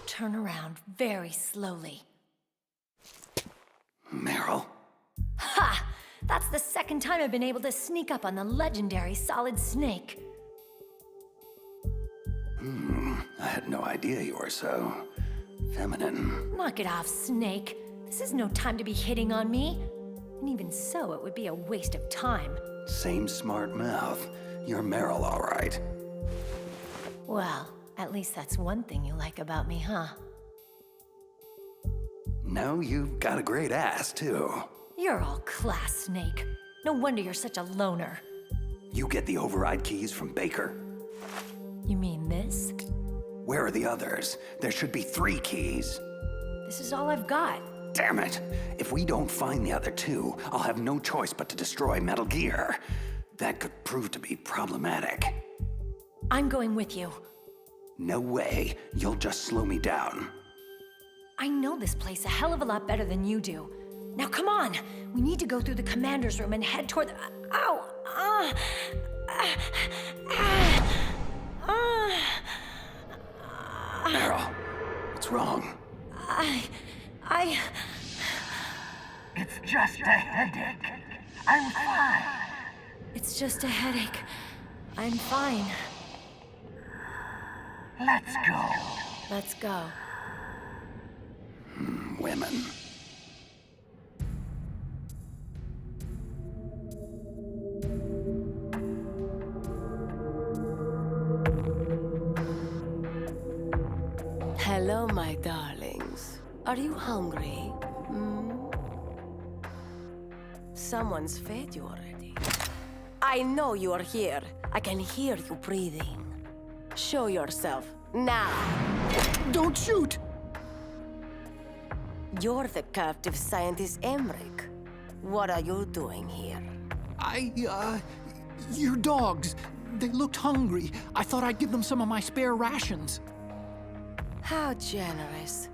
Turn around very slowly. Meryl? Ha! That's the second time I've been able to sneak up on the legendary Solid Snake. I had no idea you were so feminine. Knock it off, Snake. This is no time to be hitting on me. And even so, it would be a waste of time. Same smart mouth. You're Meryl, all right. Well, at least that's one thing you like about me, huh? No, you've got a great ass, too. You're all class, Snake. No wonder you're such a loner. You get the override keys from Baker. You mean this? Where are the others? There should be 3 keys. This is all I've got. Damn it! If we don't find the other 2, I'll have no choice but to destroy Metal Gear. That could prove to be problematic. I'm going with you. No way. You'll just slow me down. I know this place a hell of a lot better than you do. Now come on! We need to go through the commander's room and head toward the... Ow! Meryl, what's wrong? It's just a headache. I'm fine. It's just a headache. I'm fine. Let's go. Let's go. Women. Hello, my darlings. Are you hungry? Someone's fed you already. I know you are here. I can hear you breathing. Show yourself, now! Don't shoot! You're the captive scientist Embark. What are you doing here? Your dogs. They looked hungry. I thought I'd give them some of my spare rations. How generous.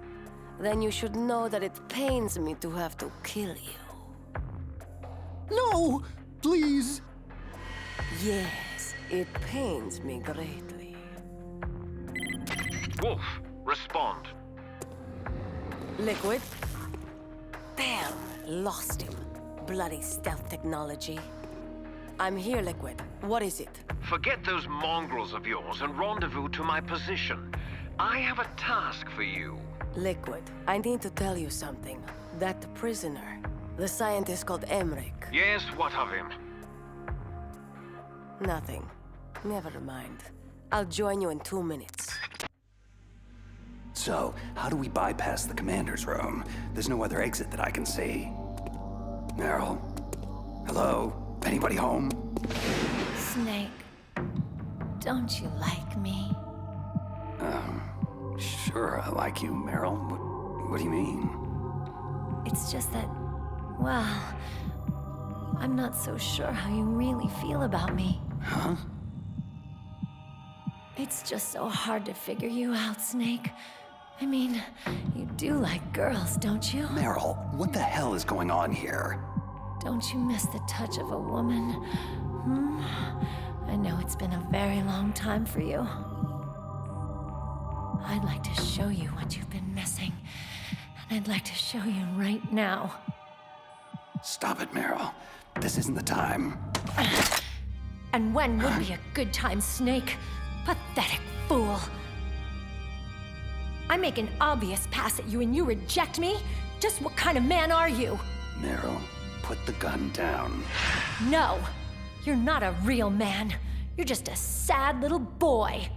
Then you should know that it pains me to have to kill you. No! Please! Yes, it pains me greatly. Wolf, respond. Liquid? Damn, lost him. Bloody stealth technology. I'm here, Liquid. What is it? Forget those mongrels of yours and rendezvous to my position. I have a task for you. Liquid, I need to tell you something. That prisoner, the scientist called Embark. Yes, what of him? Nothing. Never mind. I'll join you in 2 minutes. So, how do we bypass the commander's room? There's no other exit that I can see. Meryl? Hello? Anybody home? Snake, don't you like me? Sure, I like you, Meryl. What do you mean? It's just that, well, I'm not so sure how you really feel about me. Huh? It's just so hard to figure you out, Snake. I mean, you do like girls, don't you? Meryl, what the hell is going on here? Don't you miss the touch of a woman? I know it's been a very long time for you. I'd like to show you what you've been missing. And I'd like to show you right now. Stop it, Meryl. This isn't the time. And when would be a good time, Snake? Pathetic fool. I make an obvious pass at you and you reject me? Just what kind of man are you? Meryl, put the gun down. No, you're not a real man. You're just a sad little boy.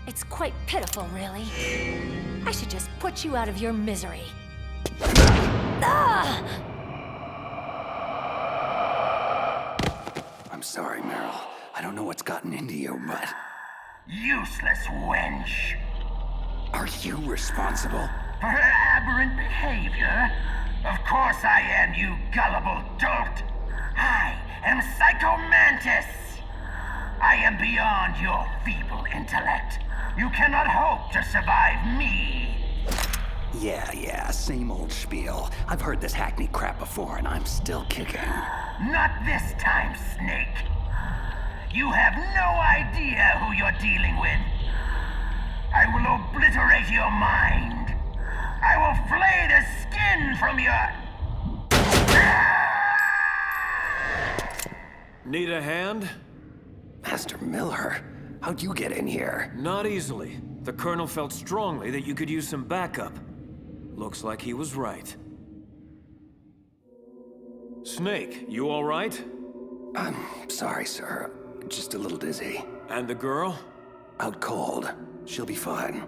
It's quite pitiful, really. I should just put you out of your misery. Ah! I'm sorry, Meryl. I don't know what's gotten into you, but... Useless wench. Are you responsible? For her aberrant behavior? Of course I am, you gullible dolt. I am Psycho Mantis. I am beyond your feeble intellect. You cannot hope to survive me. Yeah, same old spiel. I've heard this hackney crap before, and I'm still kicking. Not this time, Snake. You have no idea who you're dealing with. I will obliterate your mind. I will flay the skin from your... Need a hand? Master Miller, how'd you get in here? Not easily. The Colonel felt strongly that you could use some backup. Looks like he was right. Snake, you all right? I'm sorry, sir. Just a little dizzy. And the girl? Out cold. She'll be fine.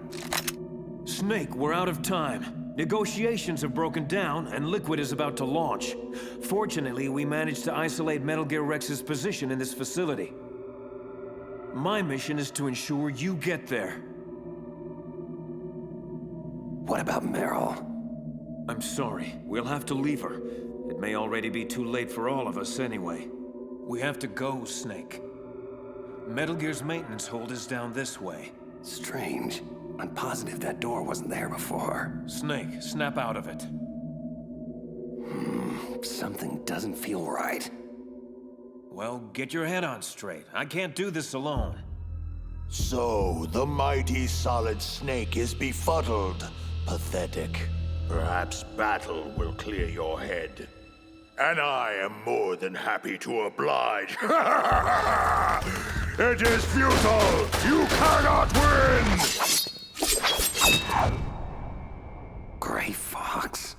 Snake, we're out of time. Negotiations have broken down, and Liquid is about to launch. Fortunately, we managed to isolate Metal Gear Rex's position in this facility. My mission is to ensure you get there. What about Meryl? I'm sorry. We'll have to leave her. It may already be too late for all of us anyway. We have to go, Snake. Metal Gear's maintenance hold is down this way. Strange. I'm positive that door wasn't there before. Snake, snap out of it. Something doesn't feel right. Well, get your head on straight. I can't do this alone. So, the mighty Solid Snake is befuddled. Pathetic. Perhaps battle will clear your head. And I am more than happy to oblige. It is futile! You cannot win! Gray Fox.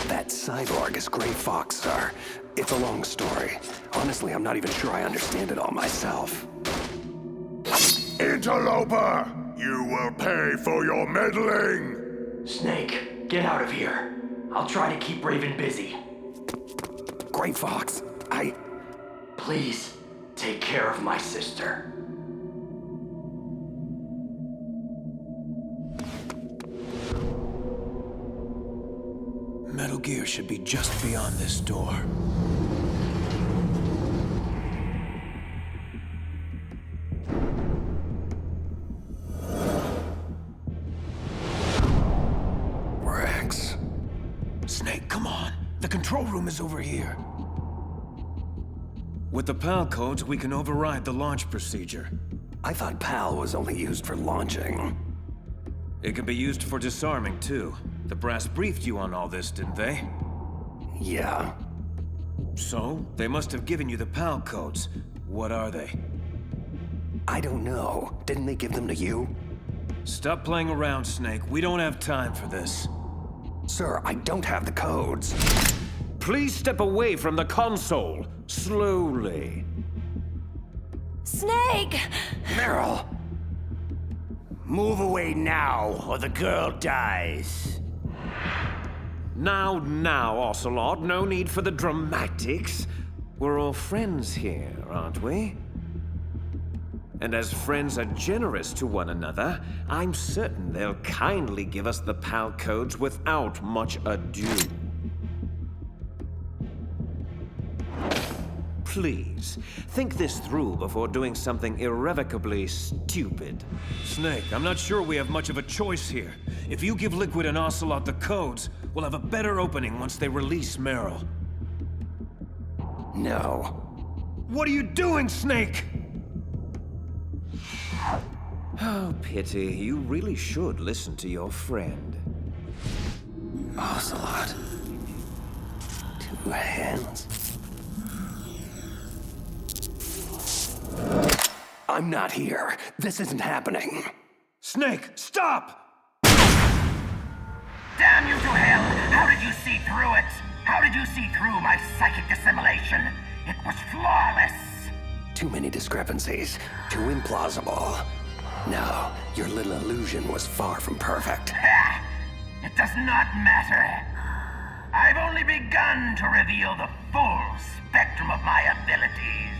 That cyborg is Gray Fox, sir. It's a long story. Honestly, I'm not even sure I understand it all myself. Interloper! You will pay for your meddling! Snake, get out of here. I'll try to keep Raven busy. Gray Fox, Please, take care of my sister. Metal Gear should be just beyond this door. Rex. Snake, come on. The control room is over here. With the PAL codes, we can override the launch procedure. I thought PAL was only used for launching. It can be used for disarming, too. The brass briefed you on all this, didn't they? Yeah. So, they must have given you the PAL codes. What are they? I don't know. Didn't they give them to you? Stop playing around, Snake. We don't have time for this. Sir, I don't have the codes. Please step away from the console. Slowly. Snake! Meryl! Move away now, or the girl dies. Now, Ocelot. No need for the dramatics. We're all friends here, aren't we? And as friends are generous to one another, I'm certain they'll kindly give us the PAL codes without much ado. Please, think this through before doing something irrevocably stupid. Snake, I'm not sure we have much of a choice here. If you give Liquid and Ocelot the codes, we'll have a better opening once they release Meryl. No. What are you doing, Snake? Oh, pity. You really should listen to your friend. Ocelot. 2 hands. I'm not here. This isn't happening. Snake, stop! Damn you to hell! How did you see through it? How did you see through my psychic assimilation? It was flawless! Too many discrepancies. Too implausible. No, your little illusion was far from perfect. Ha! It does not matter. I've only begun to reveal the full spectrum of my abilities.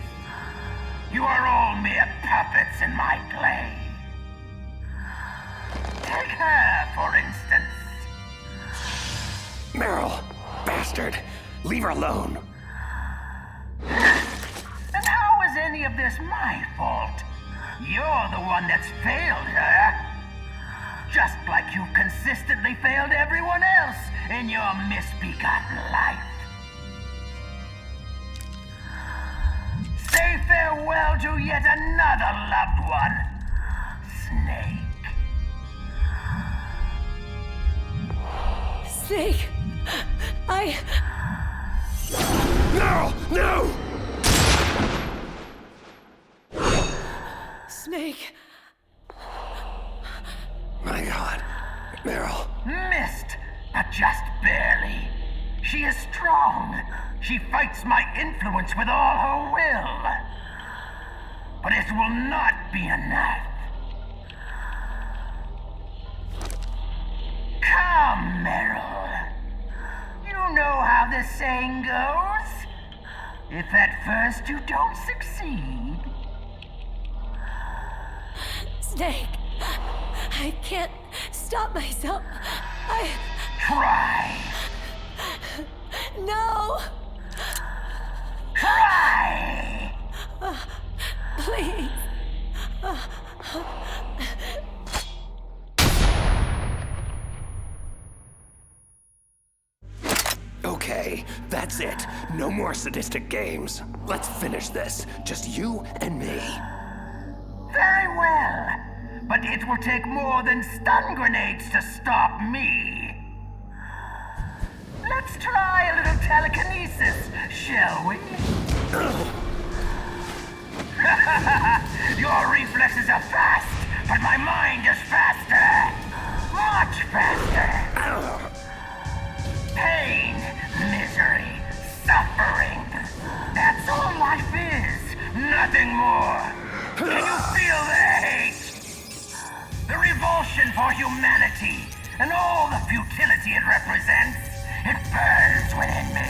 You are all mere puppets in my play. Take her, for instance. Meryl, bastard, leave her alone. And how is any of this my fault? You're the one that's failed her. Just like you've consistently failed everyone else in your misbegotten life. Say farewell to yet another loved one, Snake. Snake, No! No! Snake. My God, Meryl. Missed, but just barely. She is strong. She fights my influence with all her will. But it will not be enough. Come, Meryl. You know how the saying goes. If at first you don't succeed... Snake, I can't stop myself. Try. No! Try! Please. Okay, that's it. No more sadistic games. Let's finish this. Just you and me. Very well. But it will take more than stun grenades to stop me. Let's try a little telekinesis, shall we? Your reflexes are fast, but my mind is faster. Much faster. Pain, misery, suffering. That's all life is. Nothing more. Can you feel the hate? The revulsion for humanity and all the futility it represents. It burns within me.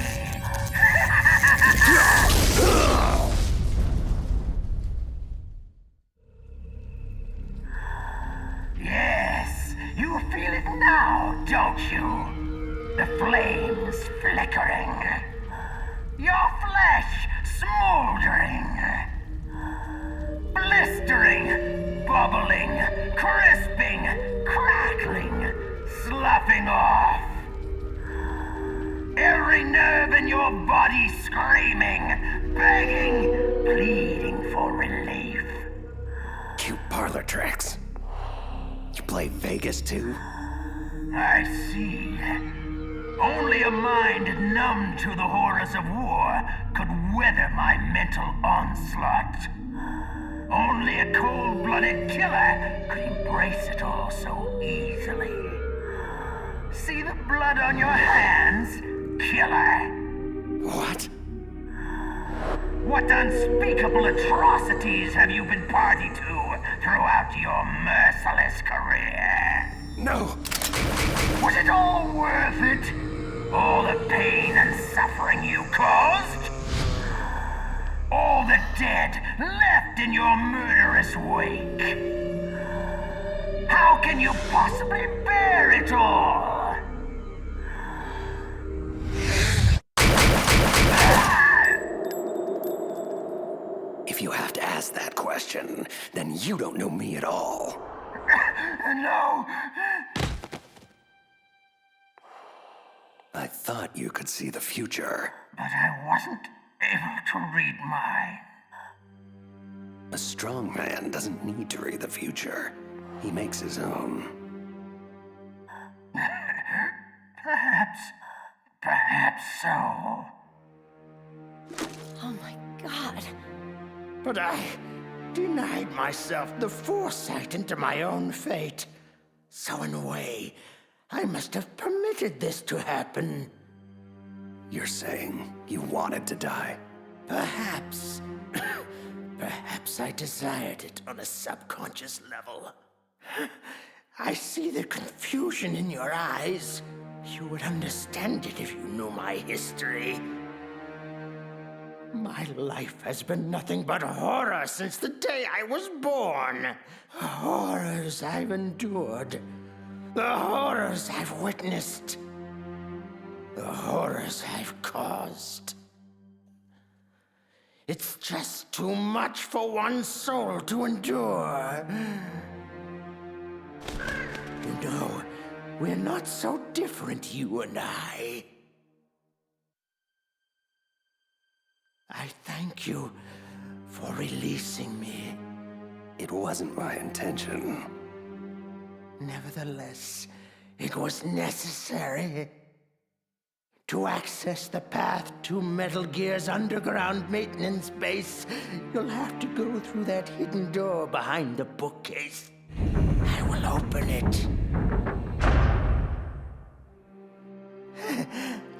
Yes, you feel it now, don't you? The flames flickering. Your flesh smoldering. Blistering, bubbling, crisping, crackling, sloughing off. Every nerve in your body screaming, begging, pleading for relief. Cute parlor tricks. You play Vegas too? I see. Only a mind numb to the horrors of war could weather my mental onslaught. Only a cold-blooded killer could embrace it all so easily. See the blood on your hands, killer? What? What unspeakable atrocities have you been party to throughout your merciless career? No! Was it all worth it? All the pain and suffering you caused? All all the dead left in your murderous wake. How can you possibly bear it all? If you have to ask that question, then you don't know me at all. No. I thought you could see the future. But I wasn't able to read mine. A strong man doesn't need to read the future. He makes his own. Perhaps so. Oh my god. But I denied myself the foresight into my own fate. So in a way, I must have permitted this to happen. You're saying you wanted to die? Perhaps. Perhaps I desired it on a subconscious level. I see the confusion in your eyes. You would understand it if you knew my history. My life has been nothing but horror since the day I was born. Horrors I've endured. The horrors I've witnessed. The horrors I've caused. It's just too much for one soul to endure. You know, we're not so different, you and I. I thank you for releasing me. It wasn't my intention. Nevertheless, it was necessary. To access the path to Metal Gear's underground maintenance base, you'll have to go through that hidden door behind the bookcase. I will open it.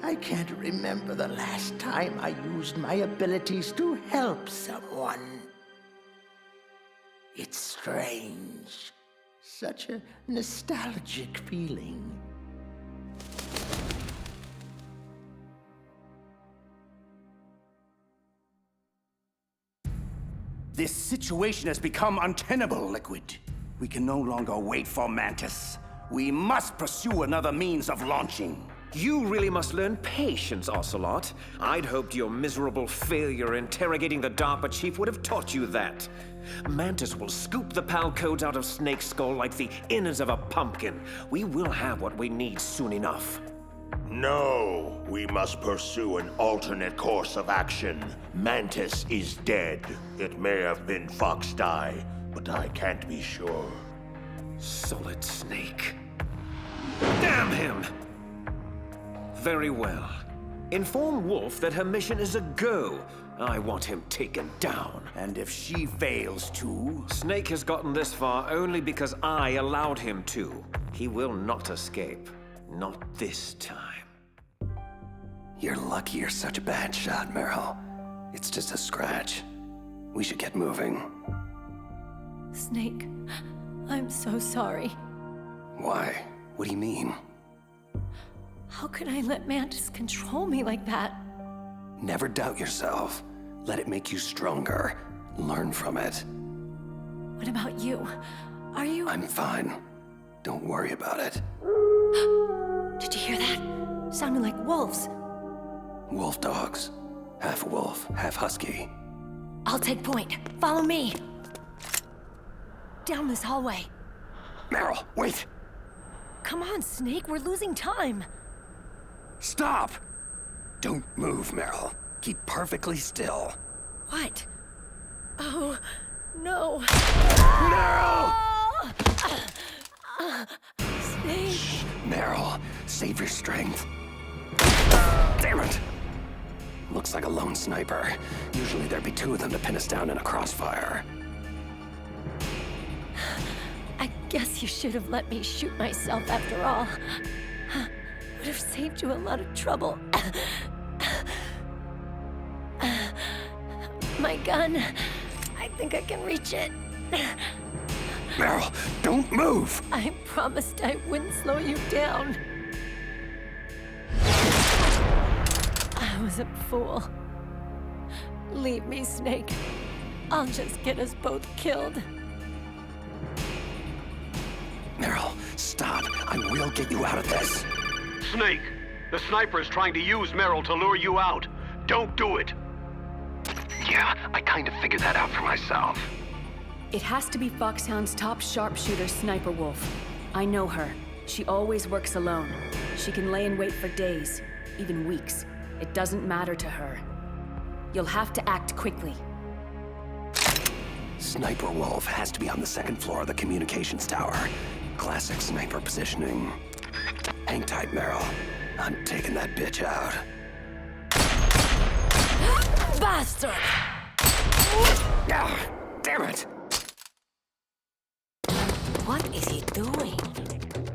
I can't remember the last time I used my abilities to help someone. It's strange. Such a nostalgic feeling. This situation has become untenable, Liquid. We can no longer wait for Mantis. We must pursue another means of launching. You really must learn patience, Ocelot. I'd hoped your miserable failure interrogating the DARPA chief would have taught you that. Mantis will scoop the PAL codes out of Snake's skull like the innards of a pumpkin. We will have what we need soon enough. No, we must pursue an alternate course of action. Mantis is dead. It may have been Fox Die, but I can't be sure. Solid Snake. Damn him! Very well. Inform Wolf that her mission is a go. I want him taken down. And if she fails to? Snake has gotten this far only because I allowed him to. He will not escape. Not this time. You're lucky you're such a bad shot, Meryl. It's just a scratch. We should get moving. Snake, I'm so sorry. Why? What do you mean? How could I let Mantis control me like that? Never doubt yourself. Let it make you stronger. Learn from it. What about you? Are you... I'm fine. Don't worry about it. Did you hear that? Sounded like wolves. Wolf dogs. Half wolf, half husky. I'll take point. Follow me. Down this hallway. Meryl, wait! Come on, Snake. We're losing time. Stop! Don't move, Meryl. Keep perfectly still. What? Oh, no. Meryl! Snake. Shh, Meryl, save your strength. Damn it! Looks like a lone sniper. Usually there'd be two of them to pin us down in a crossfire. I guess you should have let me shoot myself after all. Would have saved you a lot of trouble. My gun. I think I can reach it. Meryl, don't move! I promised I wouldn't slow you down. I was a fool. Leave me, Snake. I'll just get us both killed. Meryl, stop. I will get you out of this. Snake, the sniper is trying to use Meryl to lure you out. Don't do it. Yeah, I kind of figured that out for myself. It has to be Foxhound's top sharpshooter, Sniper Wolf. I know her. She always works alone. She can lay in wait for days, even weeks. It doesn't matter to her. You'll have to act quickly. Sniper Wolf has to be on the second floor of the communications tower. Classic sniper positioning. Hang tight, Meryl. I'm taking that bitch out. Bastard! Ah, damn it! What is he doing?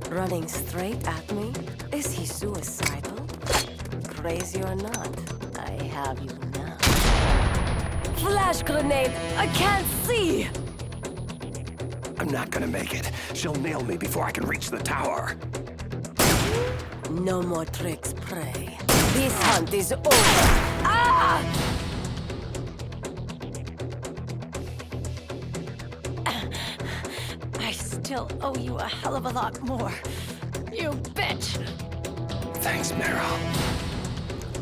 Running straight at me? Is he suicidal? Crazy or not, I have you now. Flash grenade! I can't see! I'm not gonna make it. She'll nail me before I can reach the tower. No more tricks, prey. This hunt is over. Ah! I still owe you a hell of a lot more. You bitch! Thanks, Meryl.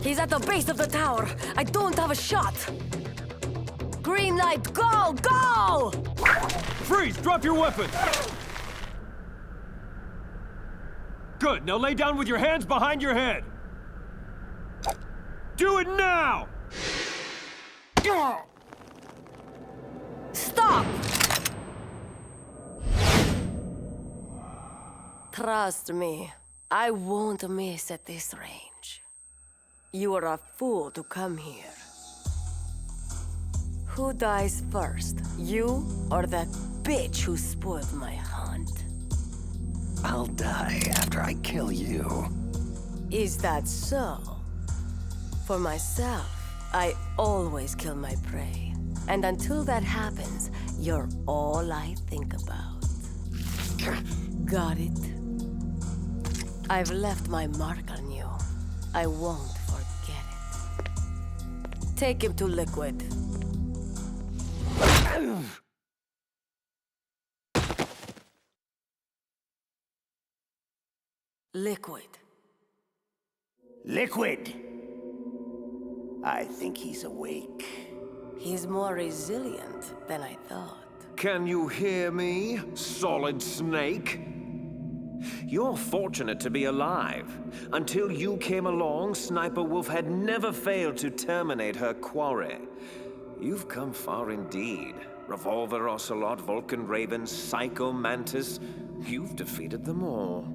He's at the base of the tower. I don't have a shot. Green light, go! Go! Freeze! Drop your weapon! Good, now lay down with your hands behind your head. Do it now! Stop! Trust me, I won't miss at this range. You are a fool to come here. Who dies first, you or that bitch who spoiled my hunt? I'll die after I kill you. Is that so? For myself, I always kill my prey. And until that happens, you're all I think about. Got it? I've left my mark on you. I won't forget it. Take him to Liquid. Liquid. Liquid! I think he's awake. He's more resilient than I thought. Can you hear me, Solid Snake? You're fortunate to be alive. Until you came along, Sniper Wolf had never failed to terminate her quarry. You've come far indeed. Revolver Ocelot, Vulcan Raven, Psycho Mantis. You've defeated them all.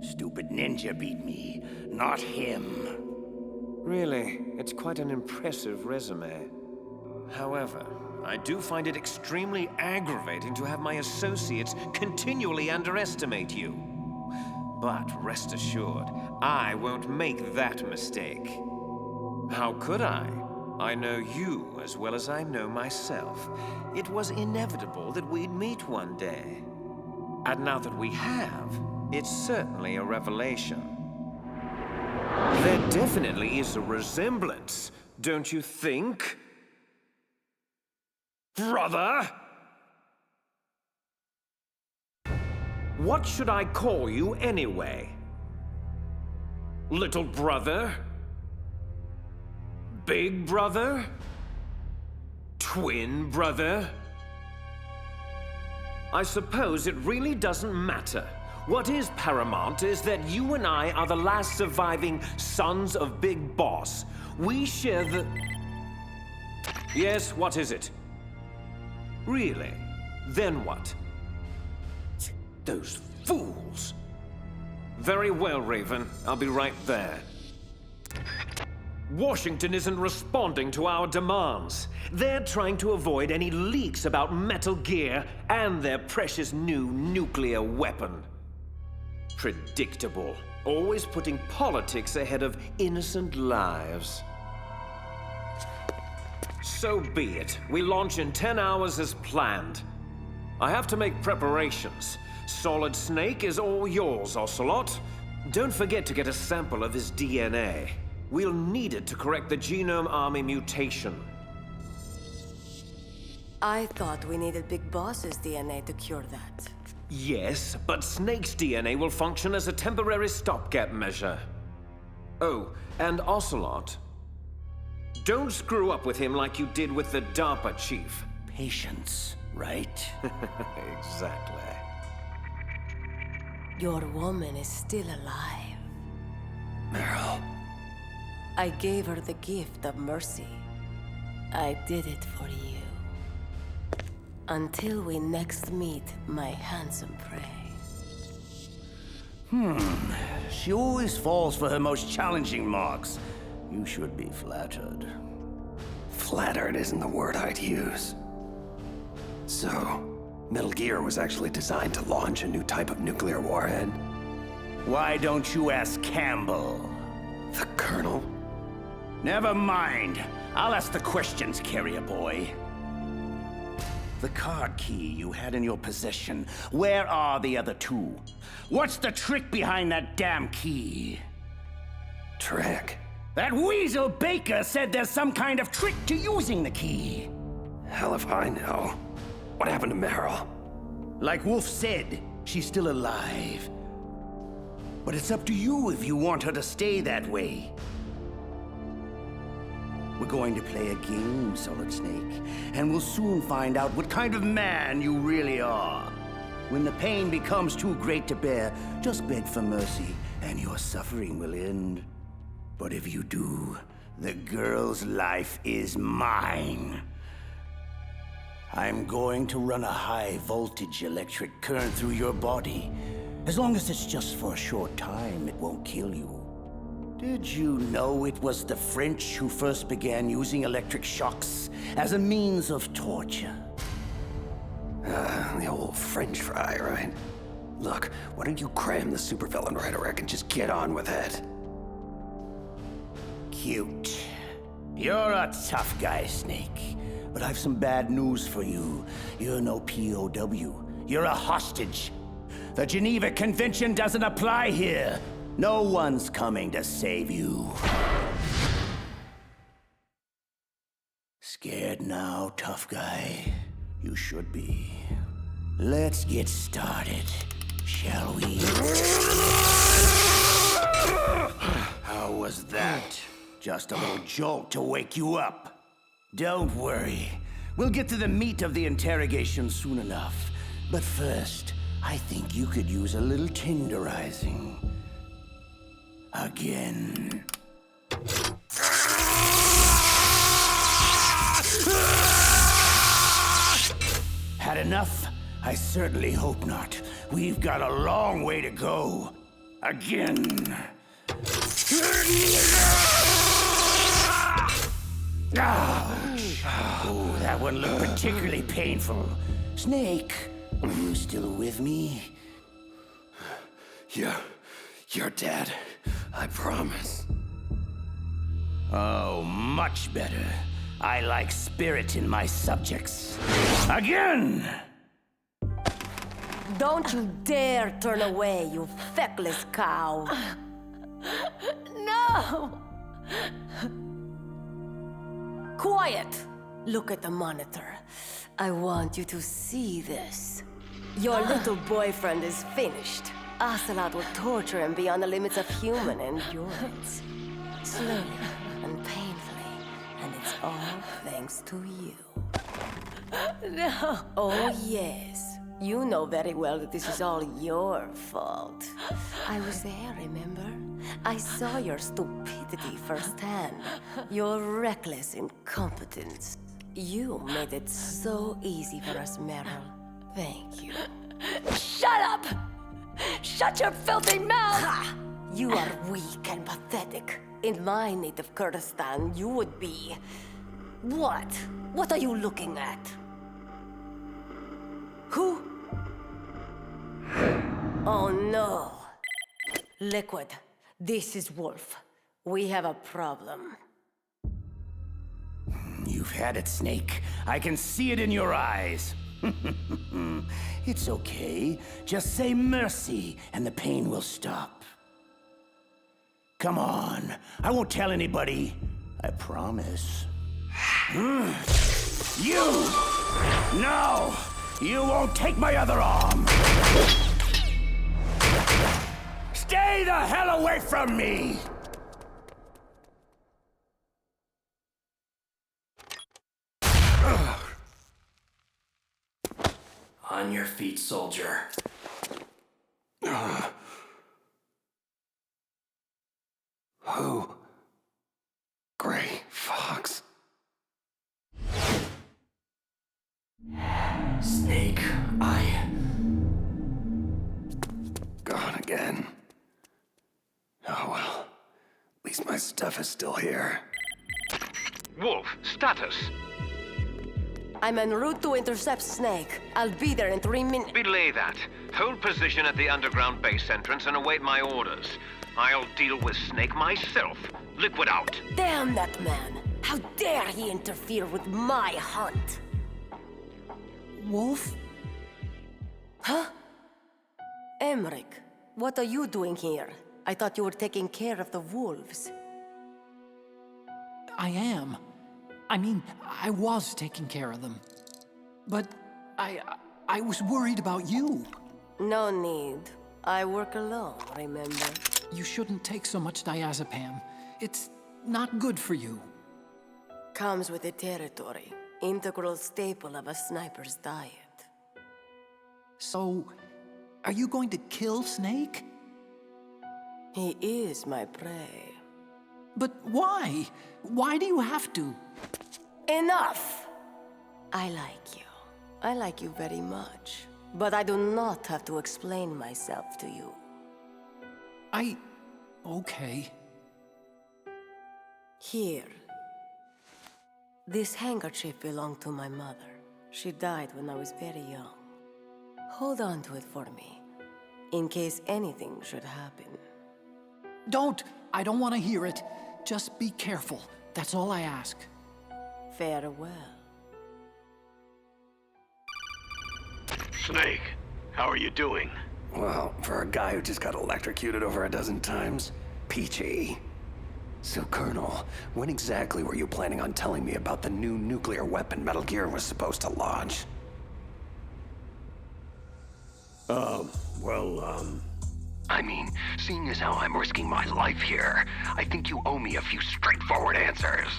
Stupid ninja beat me, not him. Really, it's quite an impressive resume. However, I do find it extremely aggravating to have my associates continually underestimate you. But rest assured, I won't make that mistake. How could I? I know you as well as I know myself. It was inevitable that we'd meet one day. And now that we have, it's certainly a revelation. There definitely is a resemblance, don't you think? Brother? What should I call you anyway? Little brother? Big brother? Twin brother? I suppose it really doesn't matter. What is paramount is that you and I are the last surviving sons of Big Boss. We share the... Yes, what is it? Really? Then what? Those fools! Very well, Raven. I'll be right there. Washington isn't responding to our demands. They're trying to avoid any leaks about Metal Gear and their precious new nuclear weapon. Predictable. Always putting politics ahead of innocent lives. So be it. We launch in 10 hours as planned. I have to make preparations. Solid Snake is all yours, Ocelot. Don't forget to get a sample of his DNA. We'll need it to correct the Genome Army mutation. I thought we needed Big Boss's DNA to cure that. Yes, but Snake's DNA will function as a temporary stopgap measure. Oh, and Ocelot. Don't screw up with him like you did with the DARPA chief. Patience, right? Exactly. Your woman is still alive. Meryl. I gave her the gift of mercy. I did it for you. Until we next meet, my handsome prey. She always falls for her most challenging marks. You should be flattered. Flattered isn't the word I'd use. So, Metal Gear was actually designed to launch a new type of nuclear warhead? Why don't you ask Campbell? The Colonel? Never mind. I'll ask the questions, carrier boy. The card key you had in your possession, where are the other two? What's the trick behind that damn key? Trick? That weasel Baker said there's some kind of trick to using the key. Hell if I know. What happened to Meryl? Like Wolf said, she's still alive. But it's up to you if you want her to stay that way. We're going to play a game, Solid Snake, and we'll soon find out what kind of man you really are. When the pain becomes too great to bear, just beg for mercy, and your suffering will end. But if you do, the girl's life is mine. I'm going to run a high-voltage electric current through your body. As long as it's just for a short time, it won't kill you. Did you know it was the French who first began using electric shocks as a means of torture? The old French fry, right? Look, why don't you cram the supervillain rhetoric and just get on with it? Cute. You're a tough guy, Snake. But I've some bad news for you. You're no POW. You're a hostage. The Geneva Convention doesn't apply here. No one's coming to save you. Scared now, tough guy? You should be. Let's get started, shall we? How was that? Just a little jolt to wake you up. Don't worry. We'll get to the meat of the interrogation soon enough. But first, I think you could use a little tenderizing. Again. Had enough? I certainly hope not. We've got a long way to go. Again. Ouch. Oh, that one looked particularly painful. Snake, are you still with me? Yeah, you're dead. I promise. Oh, much better. I like spirit in my subjects. Again! Don't you dare turn away, you feckless cow. No! Quiet! Look at the monitor. I want you to see this. Your little boyfriend is finished. Ocelot will torture him beyond the limits of human endurance. Slowly and painfully, and it's all thanks to you. No! Oh, yes. You know very well that this is all your fault. I was there, remember? I saw your stupidity firsthand. Your reckless incompetence. You made it so easy for us, Meryl. Thank you. Shut up! Shut your filthy mouth! Ha! You are weak and pathetic. In my native Kurdistan, you would be... What? What are you looking at? Who? Oh no. Liquid, this is Wolf. We have a problem. You've had it, Snake. I can see it in your eyes. It's okay. Just say mercy, and the pain will stop. Come on. I won't tell anybody. I promise. You! No! You won't take my other arm! Stay the hell away from me! On your feet, soldier. Who? Gray Fox. Snake, Gone again. Oh well. At least my stuff is still here. Wolf, status. I'm en route to intercept Snake. I'll be there in 3 minutes. Belay that. Hold position at the underground base entrance and await my orders. I'll deal with Snake myself. Liquid out. Damn that man! How dare he interfere with my hunt? Wolf? Huh? Emmerich, what are you doing here? I thought you were taking care of the wolves. I am. I mean, I was taking care of them. But I was worried about you. No need. I work alone, remember? You shouldn't take so much diazepam. It's not good for you. Comes with the territory. Integral staple of a sniper's diet. So, are you going to kill Snake? He is my prey. But why? Why do you have to? Enough! I like you. I like you very much. But I do not have to explain myself to you. Okay. Here. This handkerchief belonged to my mother. She died when I was very young. Hold on to it for me, in case anything should happen. Don't! I don't want to hear it. Just be careful. That's all I ask. Farewell. Snake, how are you doing? Well, for a guy who just got electrocuted over a dozen times, peachy. So, Colonel, when exactly were you planning on telling me about the new nuclear weapon Metal Gear was supposed to launch? I mean, seeing as how I'm risking my life here, I think you owe me a few straightforward answers.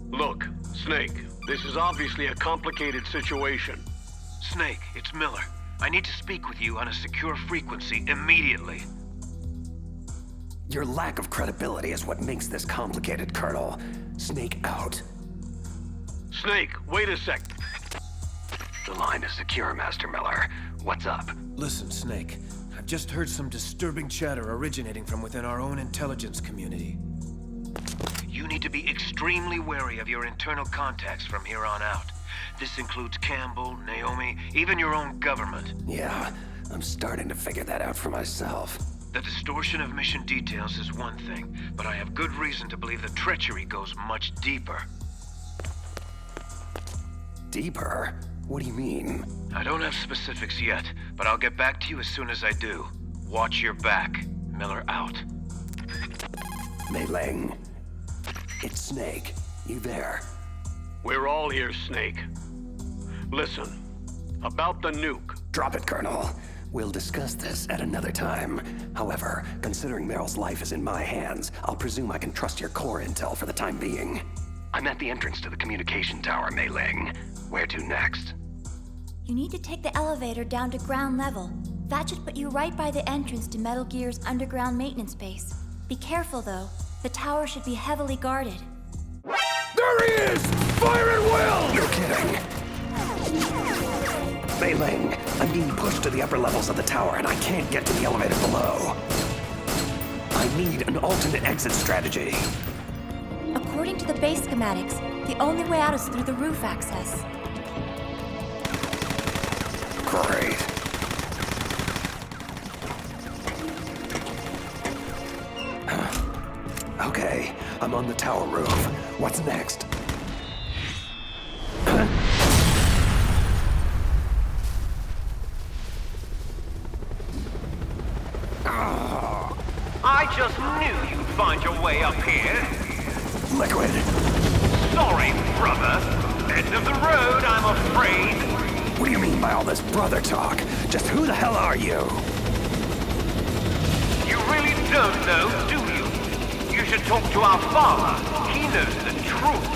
Look, Snake, this is obviously a complicated situation. Snake, it's Miller. I need to speak with you on a secure frequency immediately. Your lack of credibility is what makes this complicated, Colonel. Snake out. Snake, wait a sec. The line is secure, Master Miller. What's up? Listen, Snake. I've just heard some disturbing chatter originating from within our own intelligence community. You need to be extremely wary of your internal contacts from here on out. This includes Campbell, Naomi, even your own government. Yeah, I'm starting to figure that out for myself. The distortion of mission details is one thing, but I have good reason to believe the treachery goes much deeper. Deeper? What do you mean? I don't have specifics yet, but I'll get back to you as soon as I do. Watch your back. Miller out. Mei Ling. It's Snake. You there? We're all here, Snake. Listen, about the nuke. Drop it, Colonel. We'll discuss this at another time. However, considering Meryl's life is in my hands, I'll presume I can trust your core intel for the time being. I'm at the entrance to the communication tower, Mei Ling. Where to next? You need to take the elevator down to ground level. That should put you right by the entrance to Metal Gear's underground maintenance base. Be careful, though. The tower should be heavily guarded. There he is! Fire at will! You're kidding. Mei Ling, I'm being pushed to the upper levels of the tower and I can't get to the elevator below. I need an alternate exit strategy. According to the base schematics, the only way out is through the roof access. Great. Okay, I'm on the tower roof. What's next? I just knew you'd find your way up here. Liquid! Sorry, brother. End of the road, I'm afraid. What do you mean by all this brother talk? Just who the hell are you? You really don't know, do you? You should talk to our father. He knows the truth.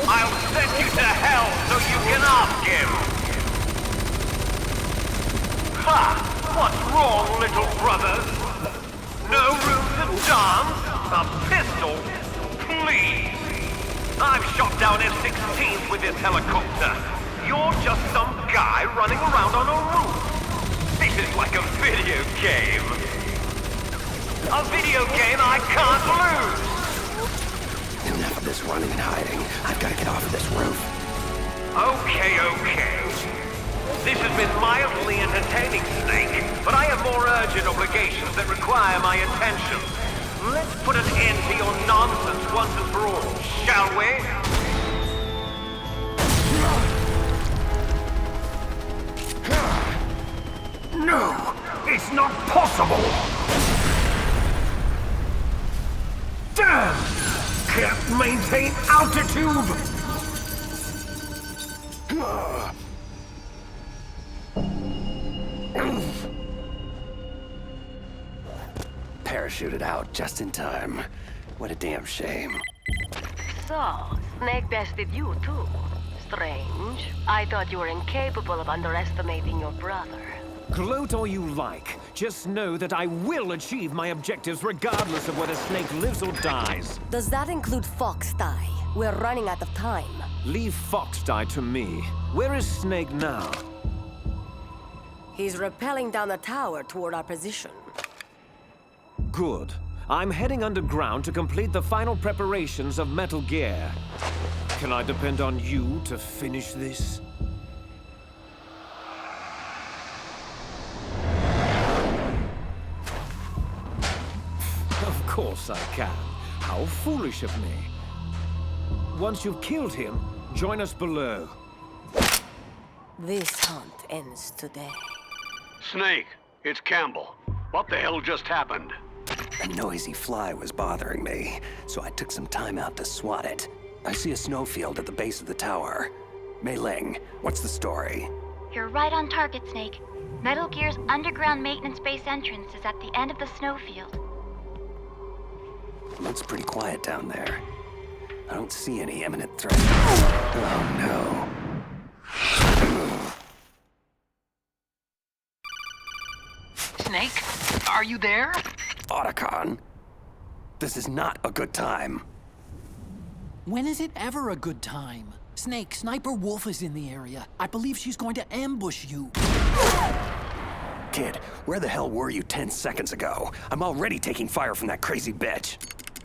I'll send you to hell so you can ask him. Ha! What's wrong, little brother? No room to dance? A pistol? Please! I've shot down F-16s with this helicopter. You're just some guy running around on a roof. This is like a video game. A video game I can't lose! Enough of this running and hiding. I've got to get off of this roof. Okay. This has been mildly entertaining, Snake, but I have more urgent obligations that require my attention. Let's put an end to your nonsense once and for all, shall we? No, it's not possible! Damn! Can't maintain altitude! Parachuted out just in time. What a damn shame. So, Snake bested you too. Strange. I thought you were incapable of underestimating your brother. Gloat all you like. Just know that I will achieve my objectives regardless of whether Snake lives or dies. Does that include Fox Die? We're running out of time. Leave Fox Die to me. Where is Snake now? He's rappelling down the tower toward our position. Good. I'm heading underground to complete the final preparations of Metal Gear. Can I depend on you to finish this? Of course I can. How foolish of me. Once you've killed him, join us below. This hunt ends today. Snake, it's Campbell. What the hell just happened? A noisy fly was bothering me, so I took some time out to swat it. I see a snowfield at the base of the tower. Mei Ling, what's the story? You're right on target, Snake. Metal Gear's underground maintenance base entrance is at the end of the snowfield. Looks pretty quiet down there. I don't see any imminent threat. Oh no. Snake, are you there? Otacon, this is not a good time. When is it ever a good time? Snake, Sniper Wolf is in the area. I believe she's going to ambush you. Kid, where the hell were you 10 seconds ago? I'm already taking fire from that crazy bitch.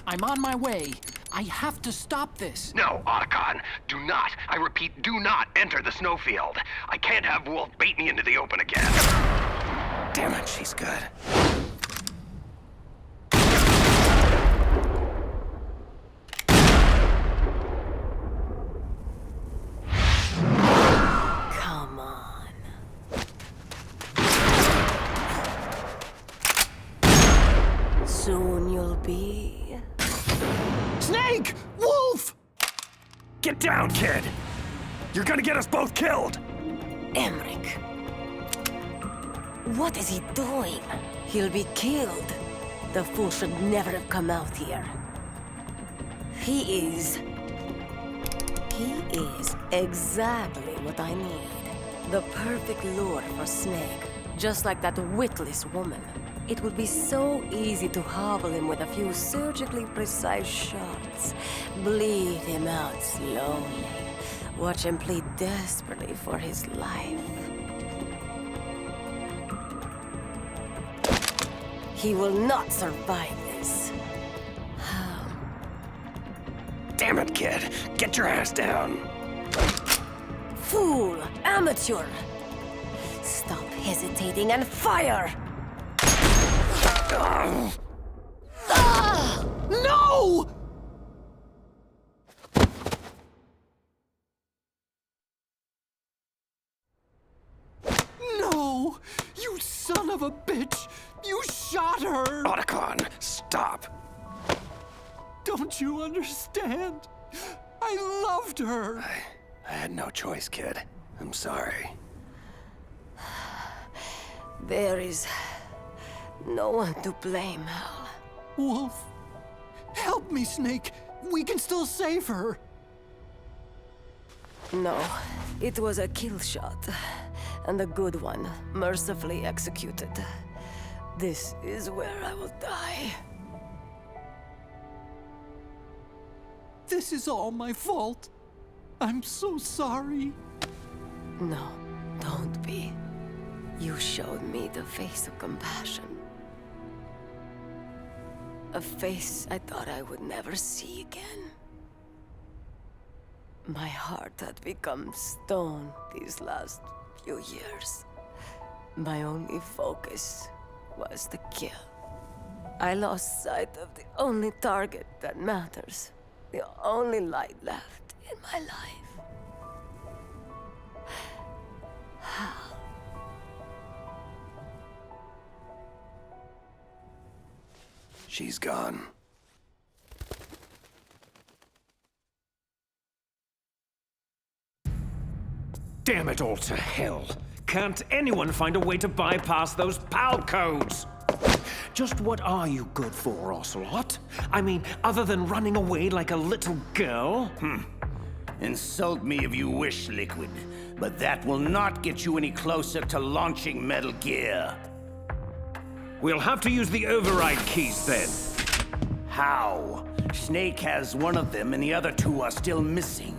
I'm on my way. I have to stop this. No, Otacon, do not, I repeat, do not enter the snowfield. I can't have Wolf bait me into the open again. Damn it, she's good. Come on. Soon you'll be... Snake! Wolf! Get down, kid! You're gonna get us both killed! Emmerich. What is he doing? He'll be killed. The fool should never have come out here. He is exactly what I need. The perfect lure for Snake. Just like that witless woman. It would be so easy to hobble him with a few surgically precise shots. Bleed him out slowly. Watch him plead desperately for his life. He will not survive this. Damn it, kid! Get your ass down! Fool! Amateur! Stop hesitating and fire! No! No! You son of a bitch! You shot her! Otacon, stop! Don't you understand? I loved her! I had no choice, kid. I'm sorry. There is no one to blame, Hal. Wolf, help me, Snake. We can still save her. No, it was a kill shot. And a good one, mercifully executed. This is where I will die. This is all my fault. I'm so sorry. No, don't be. You showed me the face of compassion. A face I thought I would never see again. My heart had become stone these last few years. My only focus was the kill. I lost sight of the only target that matters. The only light left in my life. Hal. She's gone. Damn it all to hell. Can't anyone find a way to bypass those PAL codes? Just what are you good for, Ocelot? I mean, other than running away like a little girl? Insult me if you wish, Liquid, but that will not get you any closer to launching Metal Gear. We'll have to use the override keys then. How? Snake has one of them and the other two are still missing.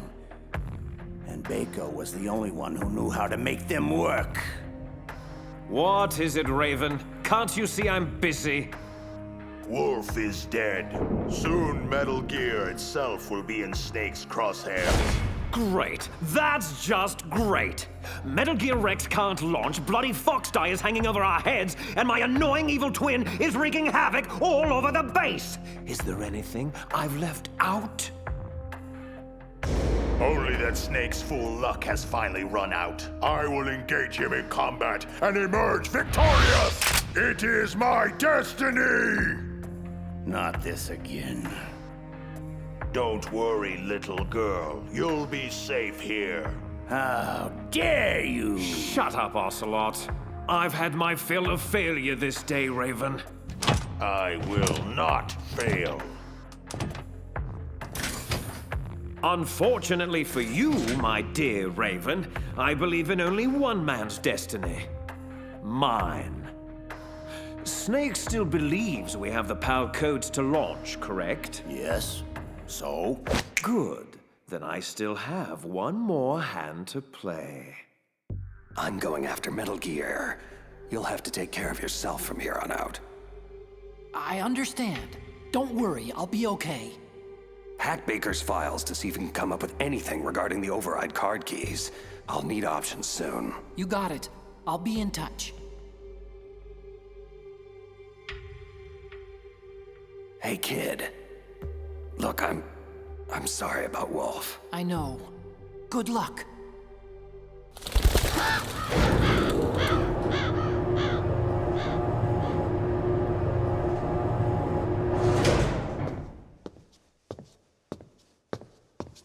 And Baker was the only one who knew how to make them work. What is it, Raven? Can't you see I'm busy? Wolf is dead. Soon Metal Gear itself will be in Snake's crosshairs. Great. That's just great. Metal Gear Rex can't launch, bloody Fox-Die is hanging over our heads, and my annoying evil twin is wreaking havoc all over the base. Is there anything I've left out? Only that Snake's full luck has finally run out. I will engage him in combat and emerge victorious! It is my destiny! Not this again. Don't worry, little girl. You'll be safe here. How dare you! Shut up, Ocelot. I've had my fill of failure this day, Raven. I will not fail. Unfortunately for you, my dear Raven, I believe in only one man's destiny. Mine. Snake still believes we have the PAL codes to launch, correct? Yes. So? Good. Then I still have one more hand to play. I'm going after Metal Gear. You'll have to take care of yourself from here on out. I understand. Don't worry, I'll be okay. Hack Baker's files to see if you can come up with anything regarding the override card keys. I'll need options soon. You got it. I'll be in touch. Hey, kid. Look, I'm sorry about Wolf. I know. Good luck.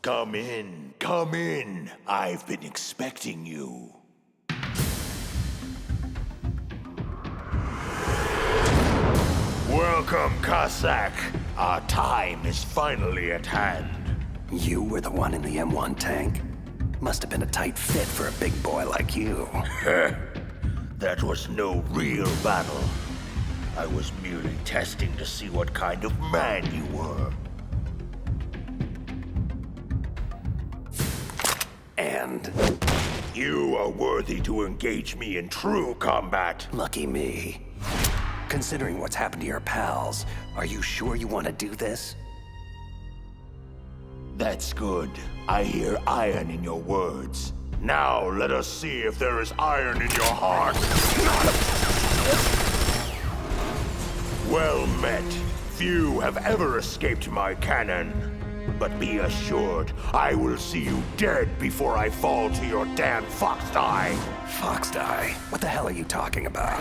Come in, come in. I've been expecting you. Welcome, Cossack. Our time is finally at hand. You were the one in the M1 tank? Must have been a tight fit for a big boy like you. That was no real battle. I was merely testing to see what kind of man you were. And? You are worthy to engage me in true combat. Lucky me. Considering what's happened to your pals, are you sure you want to do this? That's good. I hear iron in your words. Now let us see if there is iron in your heart. Well met. Few have ever escaped my cannon. But be assured, I will see you dead before I fall to your damn Fox-Die. Fox-Die? What the hell are you talking about?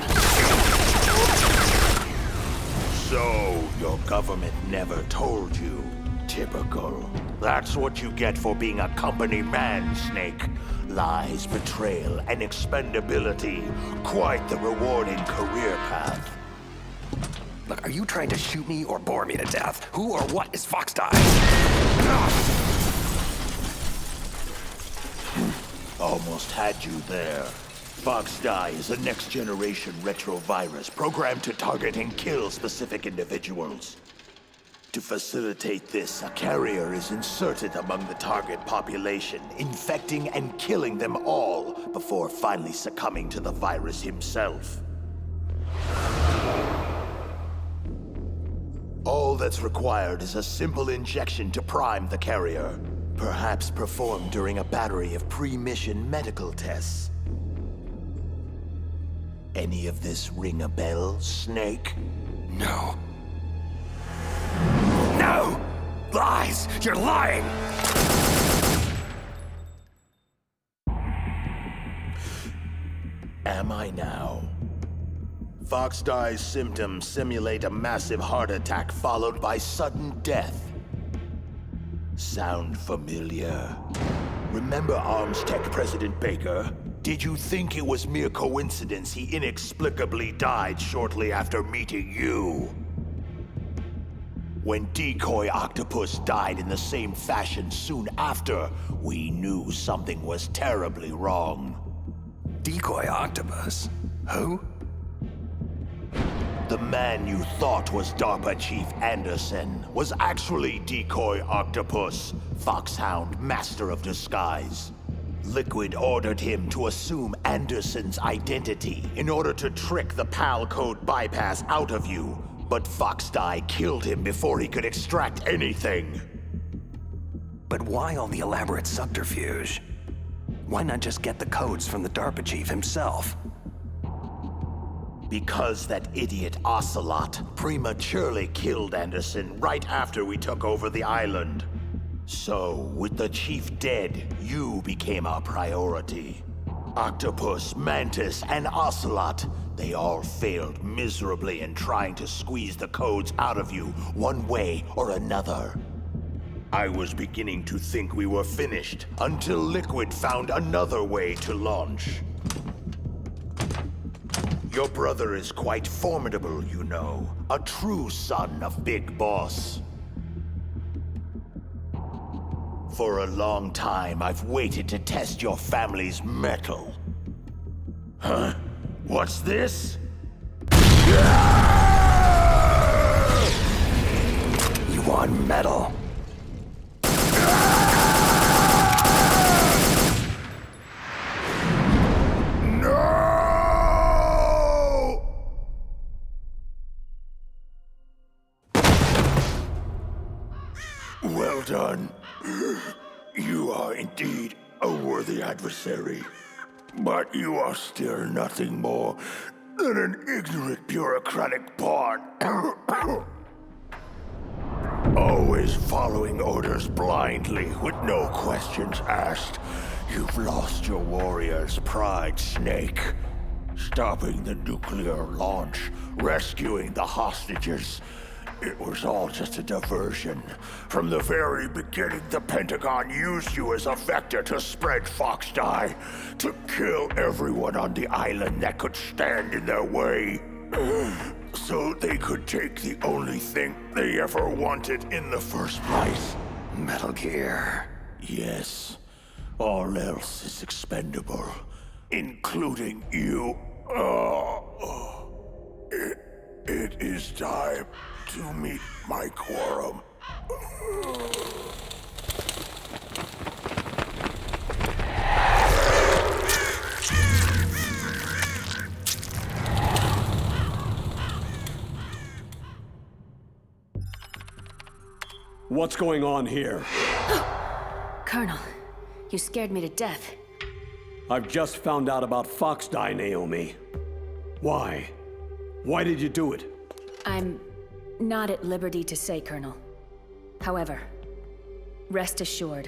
So, your government never told you. Typical. That's what you get for being a company man, Snake. Lies, betrayal, and expendability. Quite the rewarding career path. Look, are you trying to shoot me or bore me to death? Who or what is Fox Die? Almost had you there. Fox Die is a next-generation retrovirus programmed to target and kill specific individuals. To facilitate this, a carrier is inserted among the target population, infecting and killing them all before finally succumbing to the virus himself. All that's required is a simple injection to prime the carrier, perhaps performed during a battery of pre-mission medical tests. Any of this ring a bell, Snake? No. No! Lies! You're lying! Am I now? Fox Die's symptoms simulate a massive heart attack followed by sudden death. Sound familiar? Remember Arms Tech President Baker? Did you think it was mere coincidence he inexplicably died shortly after meeting you? When Decoy Octopus died in the same fashion soon after, we knew something was terribly wrong. Decoy Octopus? Who? The man you thought was DARPA Chief Anderson was actually Decoy Octopus, Foxhound Master of Disguise. Liquid ordered him to assume Anderson's identity in order to trick the PAL code bypass out of you, but Fox Die killed him before he could extract anything. But why all the elaborate subterfuge? Why not just get the codes from the DARPA chief himself? Because that idiot Ocelot prematurely killed Anderson right after we took over the island. So, with the chief dead, you became our priority. Octopus, Mantis, and Ocelot, they all failed miserably in trying to squeeze the codes out of you one way or another. I was beginning to think we were finished until Liquid found another way to launch. Your brother is quite formidable, you know. A true son of Big Boss. For a long time, I've waited to test your family's mettle. Huh? What's this? You want metal? Well done. You are indeed a worthy adversary. But you are still nothing more than an ignorant bureaucratic pawn. Always following orders blindly with no questions asked. You've lost your warrior's pride, Snake. Stopping the nuclear launch, rescuing the hostages. It was all just a diversion. From the very beginning, the Pentagon used you as a vector to spread Fox Die, to kill everyone on the island that could stand in their way. So they could take the only thing they ever wanted in the first place. Metal Gear. Yes. All else is expendable, including you. It is time to meet my quorum. What's going on here? Colonel, you scared me to death. I've just found out about Fox Die, Naomi. Why? Why did you do it? I'm not at liberty to say, Colonel. However, rest assured,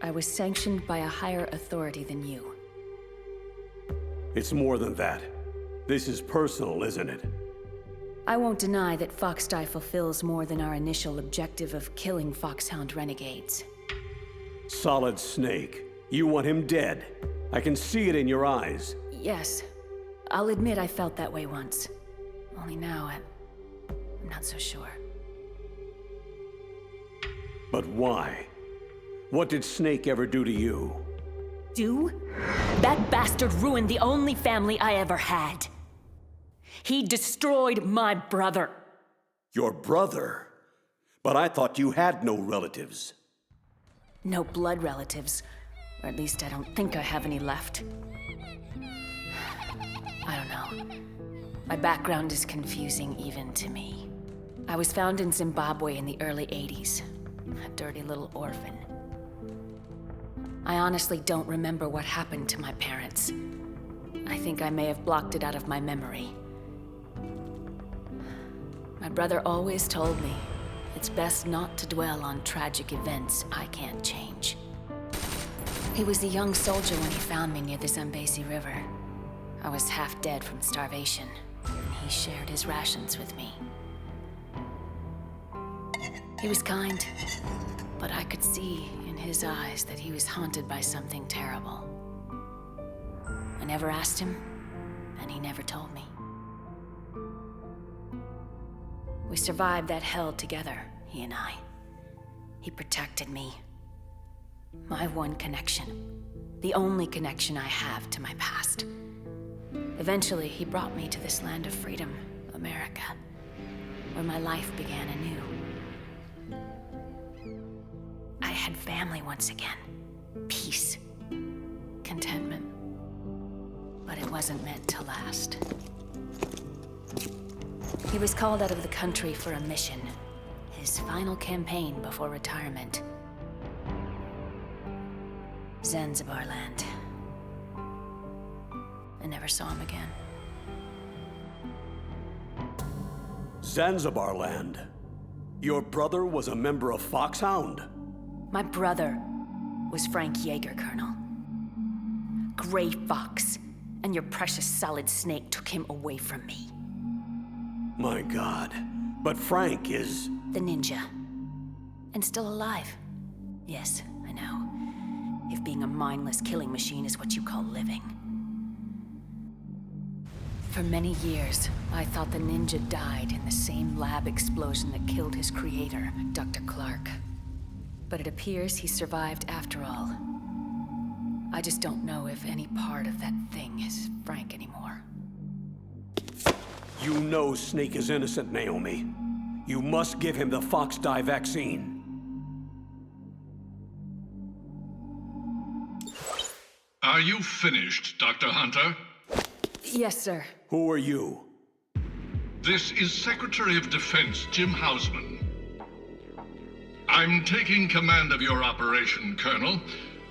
I was sanctioned by a higher authority than you. It's more than that. This is personal, isn't it? I won't deny that Foxdie fulfills more than our initial objective of killing Foxhound renegades. Solid Snake. You want him dead. I can see it in your eyes. Yes. I'll admit I felt that way once. Only now, I'm not so sure. But why? What did Snake ever do to you? Do? That bastard ruined the only family I ever had. He destroyed my brother. Your brother? But I thought you had no relatives. No blood relatives. Or at least I don't think I have any left. I don't know. My background is confusing even to me. I was found in Zimbabwe in the early 80s. A dirty little orphan. I honestly don't remember what happened to my parents. I think I may have blocked it out of my memory. My brother always told me it's best not to dwell on tragic events I can't change. He was a young soldier when he found me near the Zambezi River. I was half dead from starvation, and he shared his rations with me. He was kind, but I could see in his eyes that he was haunted by something terrible. I never asked him, and he never told me. We survived that hell together, he and I. He protected me. My one connection. The only connection I have to my past. Eventually, he brought me to this land of freedom, America, where my life began anew. I had family once again. Peace. Contentment. But it wasn't meant to last. He was called out of the country for a mission. His final campaign before retirement. Zanzibar land. I never saw him again. Zanzibar land? Your brother was a member of Foxhound? My brother was Frank Yeager, Colonel. Gray Fox. And your precious Solid Snake took him away from me. My God. But Frank is... The ninja. And still alive. Yes, I know. If being a mindless killing machine is what you call living. For many years, I thought the ninja died in the same lab explosion that killed his creator, Dr. Clark. But it appears he survived after all. I just don't know if any part of that thing is Frank anymore. You know Snake is innocent, Naomi. You must give him the Foxdie vaccine. Are you finished, Dr. Hunter? Yes, sir. Who are you? This is Secretary of Defense Jim Hausman. I'm taking command of your operation, Colonel.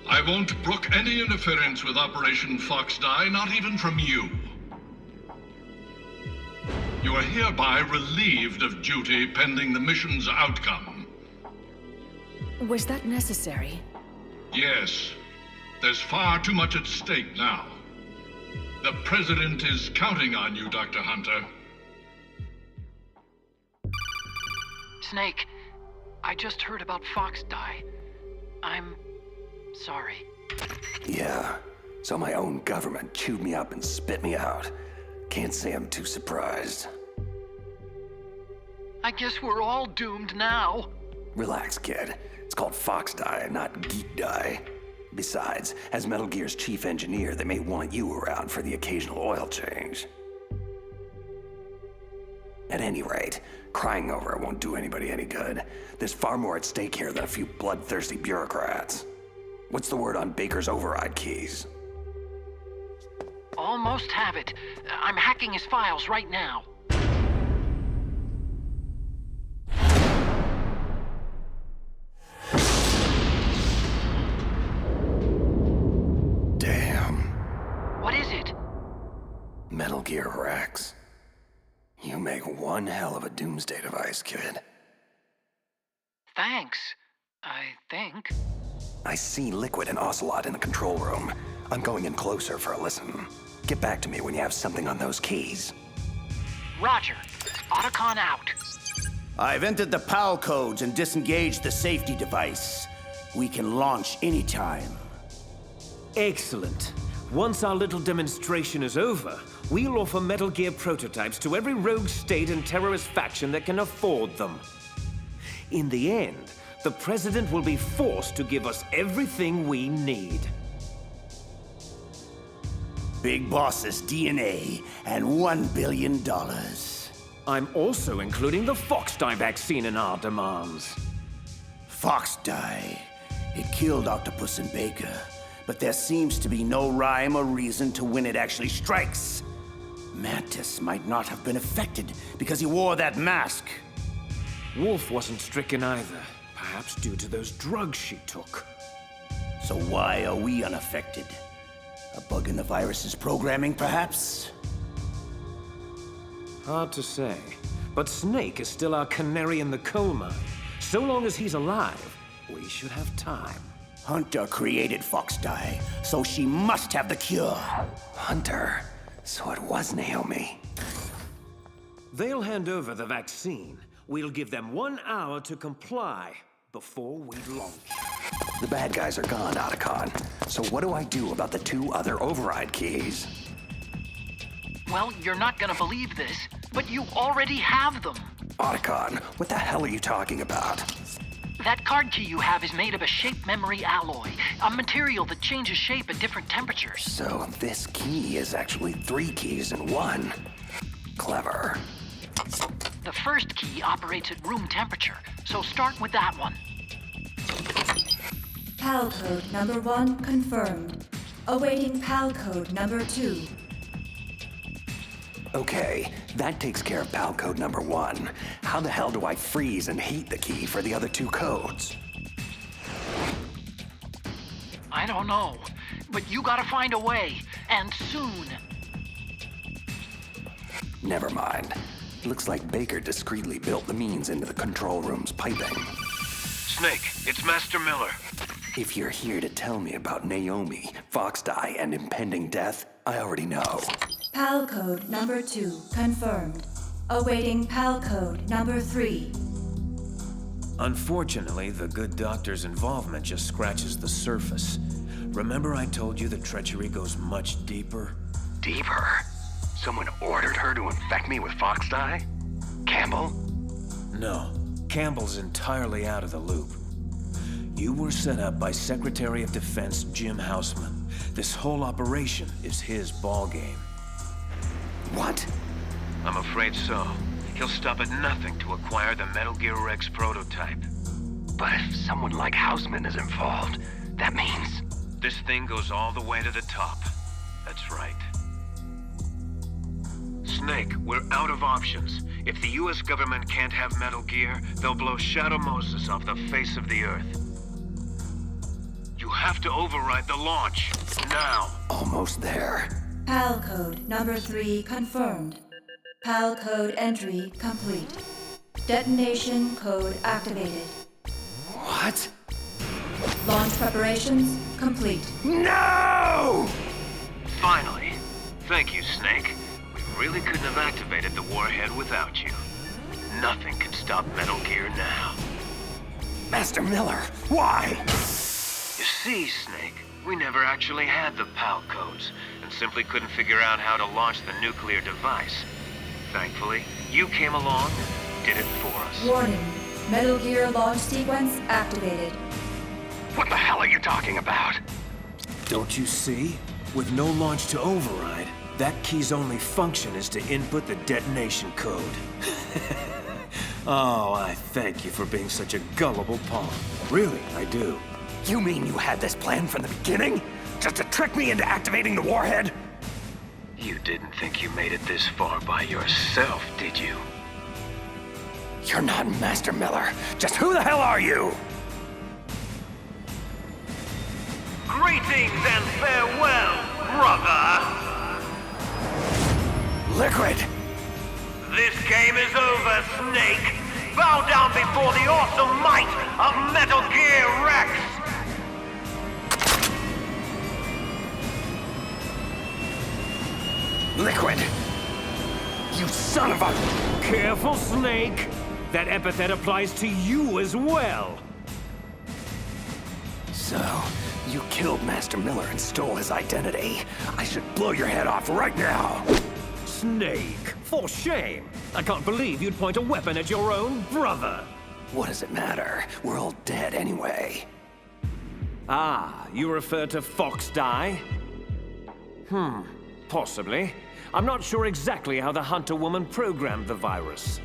I won't brook any interference with Operation Foxdie, not even from you. You are hereby relieved of duty pending the mission's outcome. Was that necessary? Yes. There's far too much at stake now. The President is counting on you, Dr. Hunter. Snake, I just heard about Foxdie. I'm sorry. Yeah, so my own government chewed me up and spit me out. Can't say I'm too surprised. I guess we're all doomed now. Relax, kid. It's called Foxdie, not Geekdie. Besides, as Metal Gear's chief engineer, they may want you around for the occasional oil change. At any rate, crying over it won't do anybody any good. There's far more at stake here than a few bloodthirsty bureaucrats. What's the word on Baker's override keys? Almost have it. I'm hacking his files right now. Damn. What is it? Metal Gear Rex. You make one hell of a doomsday device, kid. Thanks, I think. I see Liquid and Ocelot in the control room. I'm going in closer for a listen. Get back to me when you have something on those keys. Roger. Otacon out. I've entered the PAL codes and disengaged the safety device. We can launch anytime. Excellent. Once our little demonstration is over, we'll offer Metal Gear prototypes to every rogue state and terrorist faction that can afford them. In the end, the President will be forced to give us everything we need. Big Boss's DNA and $1 billion. I'm also including the Fox-Die vaccine in our demands. Fox-Die. It killed Octopus and Baker, but there seems to be no rhyme or reason to when it actually strikes. Mantis might not have been affected because he wore that mask. Wolf wasn't stricken either, perhaps due to those drugs she took. So why are we unaffected? A bug in the virus's programming, perhaps? Hard to say, but Snake is still our canary in the coal mine. So long as he's alive, we should have time. Hunter created Fox-Die, so she must have the cure. Hunter? So it was Naomi. They'll hand over the vaccine. We'll give them 1 hour to comply before we launch. The bad guys are gone, Otacon. So what do I do about the 2 other override keys? Well, you're not gonna believe this, but you already have them. Otacon, what the hell are you talking about? That card key you have is made of a shape memory alloy, a material that changes shape at different temperatures. So this key is actually 3 keys in 1. Clever. The first key operates at room temperature, so start with that one. PAL code number 1 confirmed. Awaiting PAL code number 2. Okay, that takes care of PAL code number 1. How the hell do I freeze and heat the key for the other 2 codes? I don't know, but you gotta find a way, and soon. Never mind. Looks like Baker discreetly built the means into the control room's piping. Snake, it's Master Miller. If you're here to tell me about Naomi, Fox-Die, and impending death, I already know. PAL code number 2 confirmed. Awaiting PAL code number 3. Unfortunately, the good doctor's involvement just scratches the surface. Remember I told you the treachery goes much deeper? Deeper? Someone ordered her to infect me with Fox-Die? Campbell? No, Campbell's entirely out of the loop. You were set up by Secretary of Defense Jim Houseman. This whole operation is his ballgame. What? I'm afraid so. He'll stop at nothing to acquire the Metal Gear Rex prototype. But if someone like Houseman is involved, that means... This thing goes all the way to the top. That's right. Snake, we're out of options. If the US government can't have Metal Gear, they'll blow Shadow Moses off the face of the Earth. You have to override the launch. Now. Almost there. PAL code number 3 confirmed. PAL code entry complete. Detonation code activated. What? Launch preparations complete. No! Finally. Thank you, Snake. We really couldn't have activated the warhead without you. Nothing can stop Metal Gear now. Master Miller, why? You see, Snake, we never actually had the PAL codes, and simply couldn't figure out how to launch the nuclear device. Thankfully, you came along and did it for us. Warning. Metal Gear launch sequence activated. What the hell are you talking about? Don't you see? With no launch to override, that key's only function is to input the detonation code. Oh, I thank you for being such a gullible pawn. Really, I do. You mean you had this plan from the beginning? Just to trick me into activating the warhead? You didn't think you made it this far by yourself, did you? You're not Master Miller. Just who the hell are you? Greetings and farewell, brother! Liquid! This game is over, Snake! Bow down before the awesome might of Metal Gear Rex! Liquid! You son of a... careful, Snake! That epithet applies to you as well! So, you killed Master Miller and stole his identity. I should blow your head off right now! Snake, for shame! I can't believe you'd point a weapon at your own brother! What does it matter? We're all dead anyway. Ah, you refer to Fox Die? Possibly. I'm not sure exactly how the Hunter woman programmed the virus.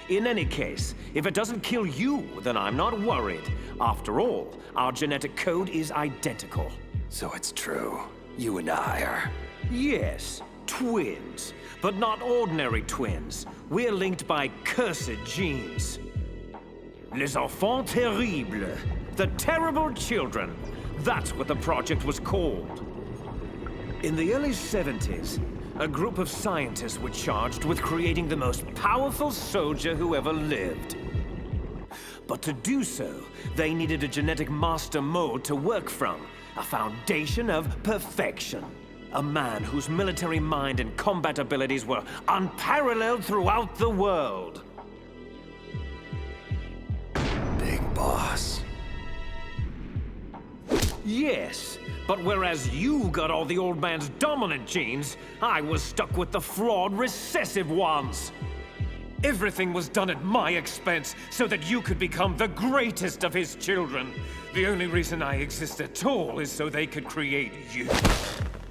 In any case, if it doesn't kill you, then I'm not worried. After all, our genetic code is identical. So it's true. You and I are... Yes, twins. But not ordinary twins. We're linked by cursed genes. Les enfants terribles. The terrible children. That's what the project was called. In the early 70s, a group of scientists were charged with creating the most powerful soldier who ever lived. But to do so, they needed a genetic master mold to work from, a foundation of perfection. A man whose military mind and combat abilities were unparalleled throughout the world. Big Boss. Yes, but whereas you got all the old man's dominant genes, I was stuck with the flawed recessive ones. Everything was done at my expense so that you could become the greatest of his children. The only reason I exist at all is so they could create you.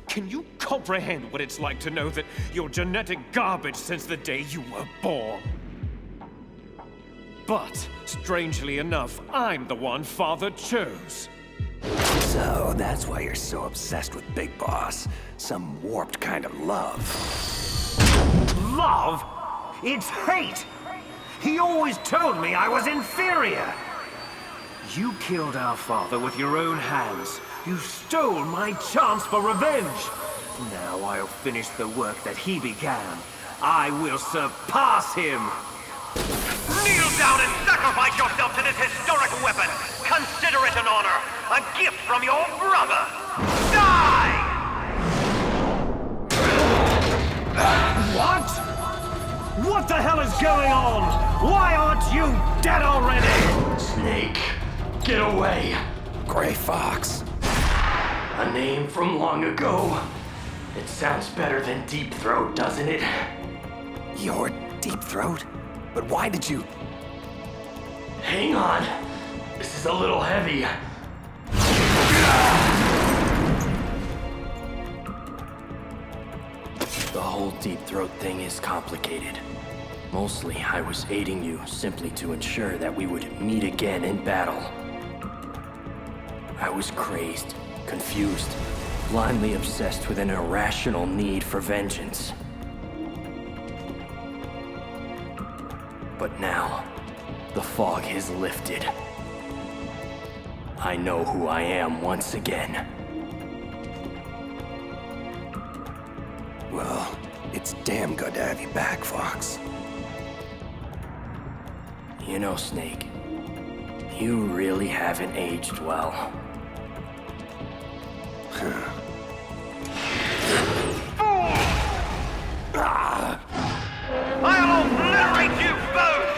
Can you comprehend what it's like to know that you're genetic garbage since the day you were born? But, strangely enough, I'm the one Father chose. So, that's why you're so obsessed with Big Boss. Some warped kind of love. Love? It's hate! He always told me I was inferior! You killed our father with your own hands. You stole my chance for revenge. Now I'll finish the work that he began. I will surpass him! Kneel down and sacrifice yourself to this historic weapon! Consider it an honor! A gift from your brother! Die! What? What the hell is going on? Why aren't you dead already? Snake, get away! Gray Fox. A name from long ago. It sounds better than Deep Throat, doesn't it? You're Deep Throat? But why did you... Hang on. This is a little heavy. The whole Deep Throat thing is complicated. Mostly, I was aiding you simply to ensure that we would meet again in battle. I was crazed, confused, blindly obsessed with an irrational need for vengeance. But now, the fog has lifted. I know who I am once again. Well, it's damn good to have you back, Fox. You know, Snake, you really haven't aged well. I'll obliterate you both!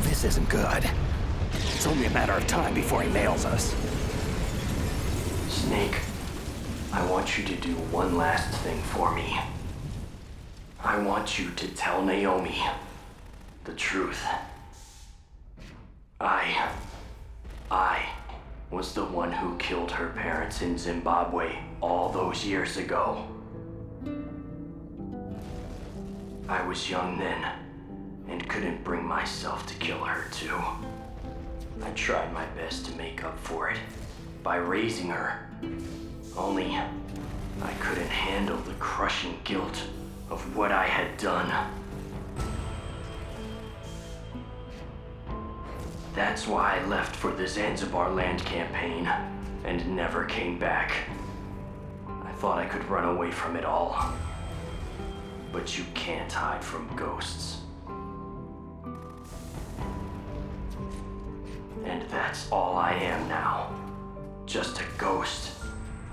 This isn't good. It's only a matter of time before he nails us. Snake, I want you to do one last thing for me. I want you to tell Naomi the truth. I was the one who killed her parents in Zimbabwe all those years ago. I was young then, and couldn't bring myself to kill her too. I tried my best to make up for it by raising her. Only, I couldn't handle the crushing guilt of what I had done. That's why I left for the Zanzibar land campaign and never came back. I thought I could run away from it all. But you can't hide from ghosts. And that's all I am now. Just a ghost,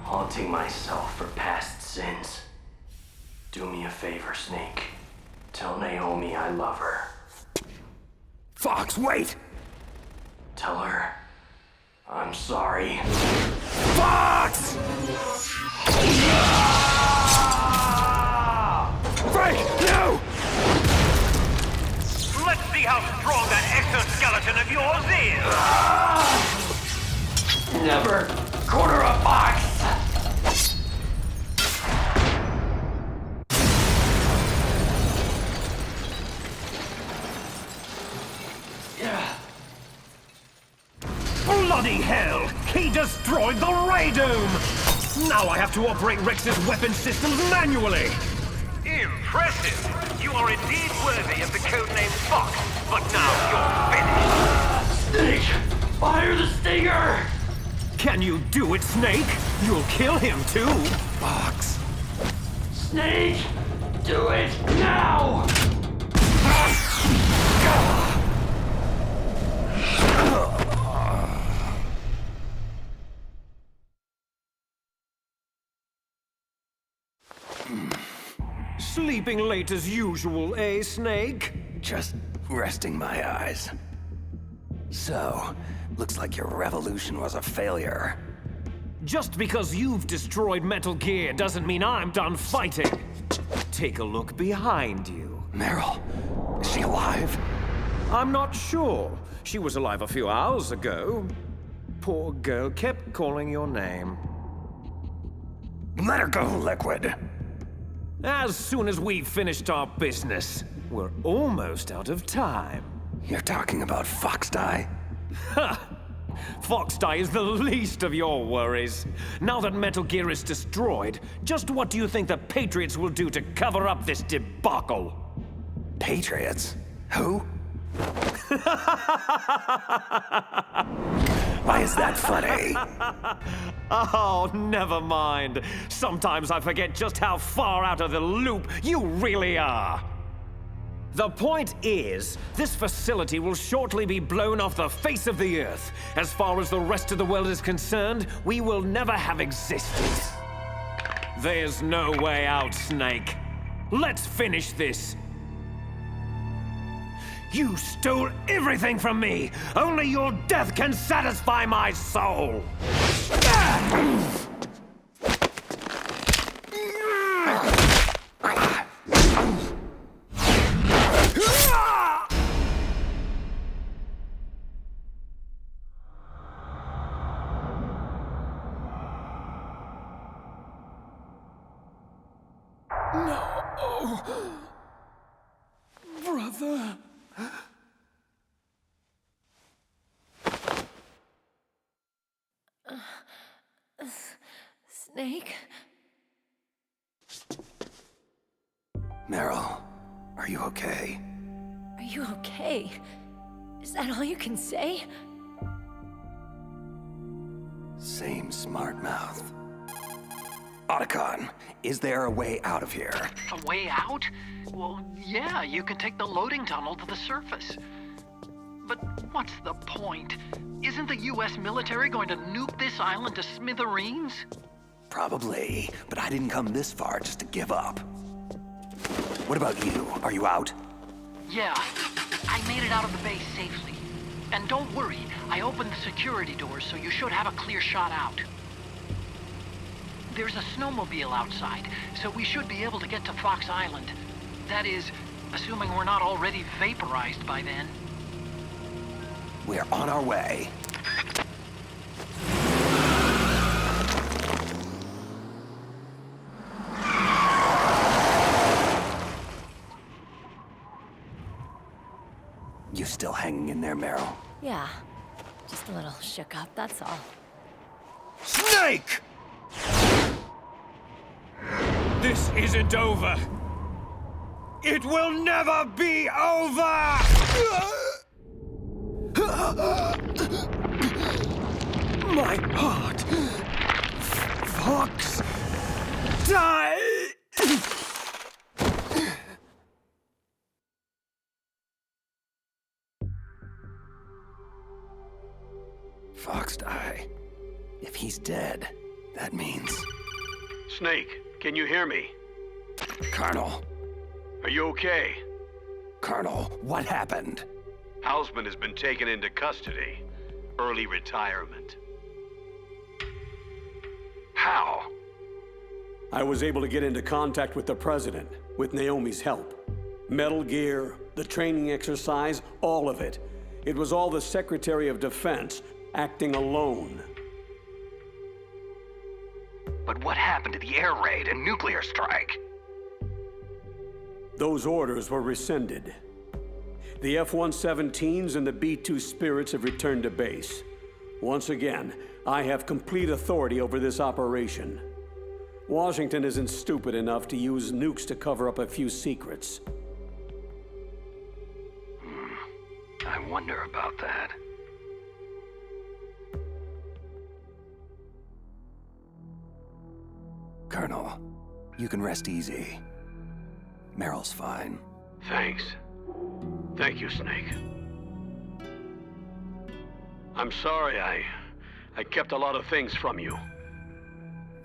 haunting myself for past sins. Do me a favor, Snake. Tell Naomi I love her. Fox, wait! Tell her I'm sorry. Fox! Frank, no! Let's see how strong that exoskeleton of yours is! Never corner a fox! Bloody hell! He destroyed the ray dome! Now I have to operate Rex's weapon systems manually! Impressive! You are indeed worthy of the codename Fox, but now you're finished! Snake! Fire the stinger! Can you do it, Snake? You'll kill him too! Fox! Snake! Do it now! Sleeping late as usual, eh, Snake? Just resting my eyes. So, looks like your revolution was a failure. Just because you've destroyed Metal Gear doesn't mean I'm done fighting. Take a look behind you. Meryl, is she alive? I'm not sure. She was alive a few hours ago. Poor girl kept calling your name. Let her go, Liquid. As soon as we've finished our business, we're almost out of time. You're talking about Fox Die? Ha! Fox Die is the least of your worries. Now that Metal Gear is destroyed, just what do you think the Patriots will do to cover up this debacle? Patriots? Who? Why is that funny? Oh, never mind. Sometimes I forget just how far out of the loop you really are. The point is, this facility will shortly be blown off the face of the Earth. As far as the rest of the world is concerned, we will never have existed. There's no way out, Snake. Let's finish this. You stole everything from me! Only your death can satisfy my soul! No. Brother. Snake? Meryl, are you okay? Are you okay? Is that all you can say? Same smart mouth. Otacon, is there a way out of here? A way out? Well, yeah, you can take the loading tunnel to the surface. But what's the point? Isn't the US military going to nuke this island to smithereens? Probably, but I didn't come this far just to give up. What about you? Are you out? Yeah, I made it out of the base safely. And don't worry, I opened the security doors, so you should have a clear shot out. There's a snowmobile outside, so we should be able to get to Fox Island. That is, assuming we're not already vaporized by then. We're on our way. You still hanging in there, Meryl? Yeah. Just a little shook up, that's all. Snake! This isn't over. It will never be over! My heart. Fox. Die! dead. That means... Snake, can you hear me? Colonel. Are you okay? Colonel, what happened? Hausman has been taken into custody. Early retirement. How? I was able to get into contact with the President, with Naomi's help. Metal Gear, the training exercise, all of it. It was all the Secretary of Defense, acting alone. But what happened to the air raid and nuclear strike? Those orders were rescinded. The F-117s and the B-2 Spirits have returned to base. Once again, I have complete authority over this operation. Washington isn't stupid enough to use nukes to cover up a few secrets. I wonder about that. Colonel, you can rest easy. Meryl's fine. Thanks. Thank you, Snake. I'm sorry I kept a lot of things from you.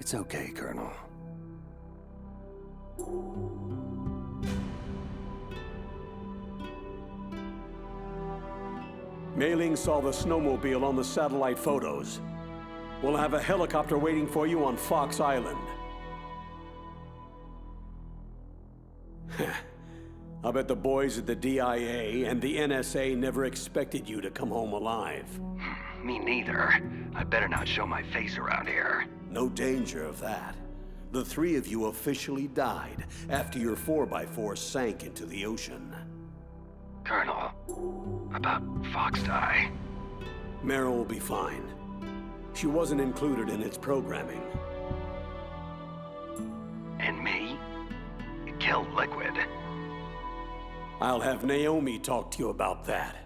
It's okay, Colonel. Mei Ling saw the snowmobile on the satellite photos. We'll have a helicopter waiting for you on Fox Island. I bet the boys at the DIA and the NSA never expected you to come home alive. Me neither. I better not show my face around here. No danger of that. The three of you officially died after your 4x4 sank into the ocean. Colonel, about Fox Die. Meryl will be fine. She wasn't included in its programming. And me? You killed Liquid. I'll have Naomi talk to you about that.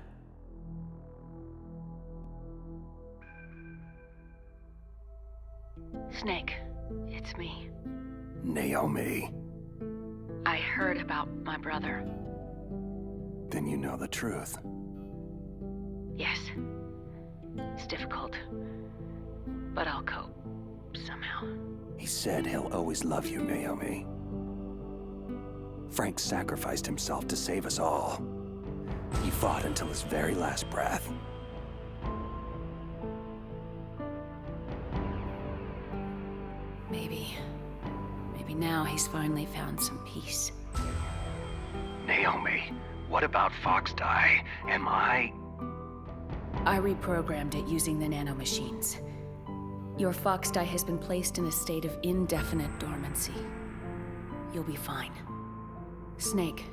Snake, it's me. Naomi. I heard about my brother. Then you know the truth. Yes. It's difficult. But I'll cope. Somehow. He said he'll always love you, Naomi. Frank sacrificed himself to save us all. He fought until his very last breath. Maybe now he's finally found some peace. Naomi, what about Fox Die? Am I reprogrammed it using the nanomachines. Your Fox Die has been placed in a state of indefinite dormancy. You'll be fine. Snake,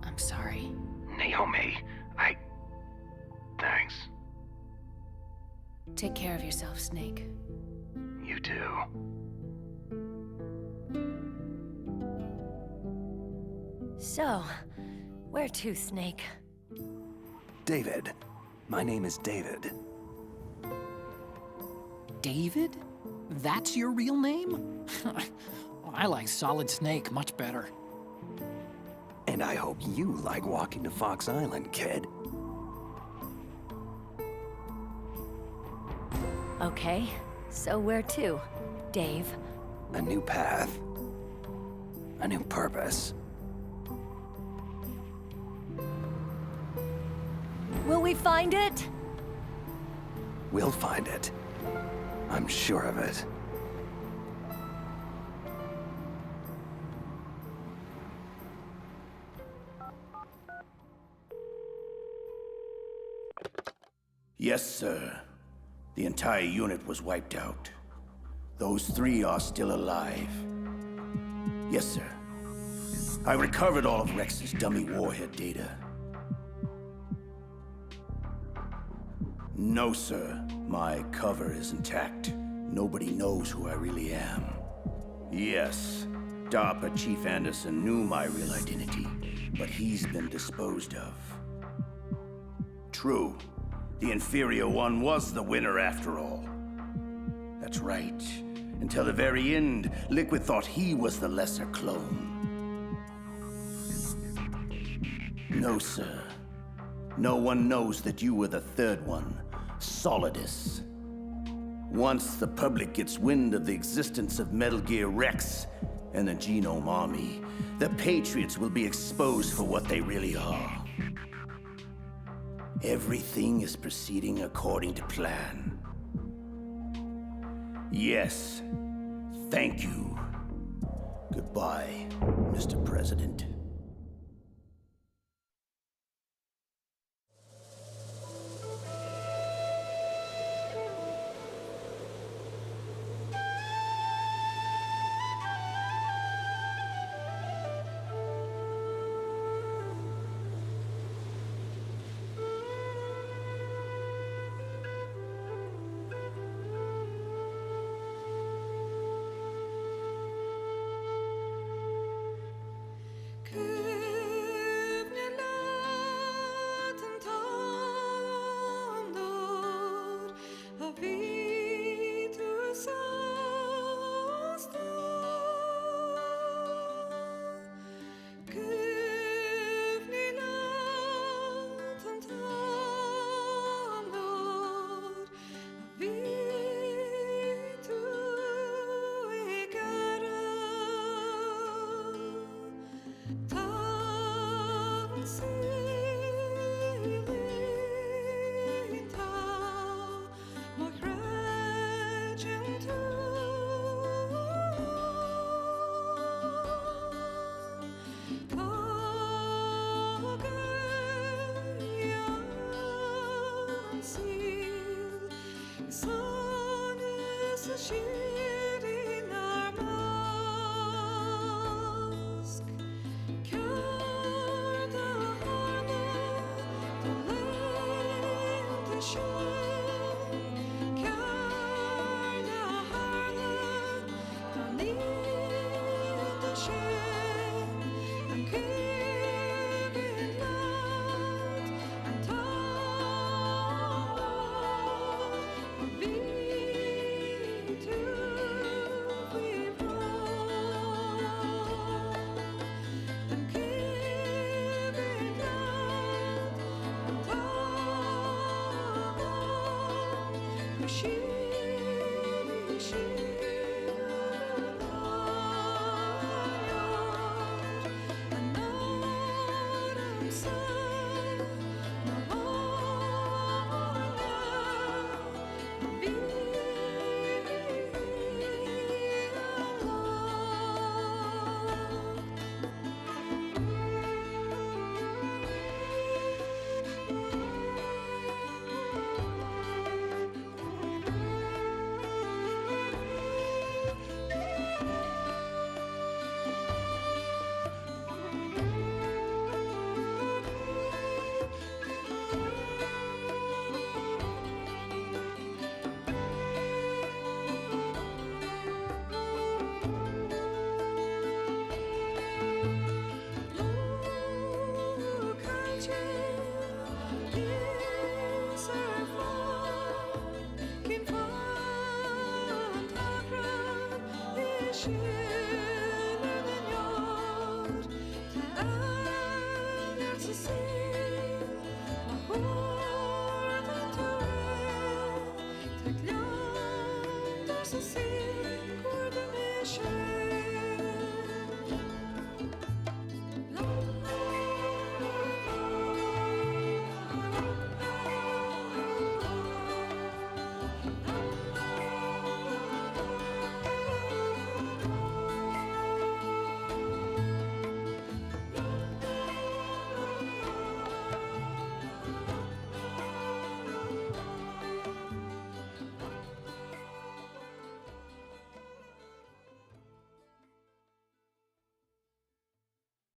I'm sorry. Naomi, Thanks. Take care of yourself, Snake. You too. So, where to, Snake? David. My name is David. David? That's your real name? I like Solid Snake much better. And I hope you like walking to Fox Island, kid. Okay, so where to, Dave? A new path. A new purpose. Will we find it? We'll find it. I'm sure of it. Yes, sir. The entire unit was wiped out. Those three are still alive. Yes, sir. I recovered all of Rex's dummy warhead data. No, sir. My cover is intact. Nobody knows who I really am. Yes, DARPA Chief Anderson knew my real identity, but he's been disposed of. True. The inferior one was the winner after all. That's right. Until the very end, Liquid thought he was the lesser clone. No, sir. No one knows that you were the third one, Solidus. Once the public gets wind of the existence of Metal Gear Rex and the Genome Army, the Patriots will be exposed for what they really are. Everything is proceeding according to plan. Yes, thank you. Goodbye, Mr. President. Coordination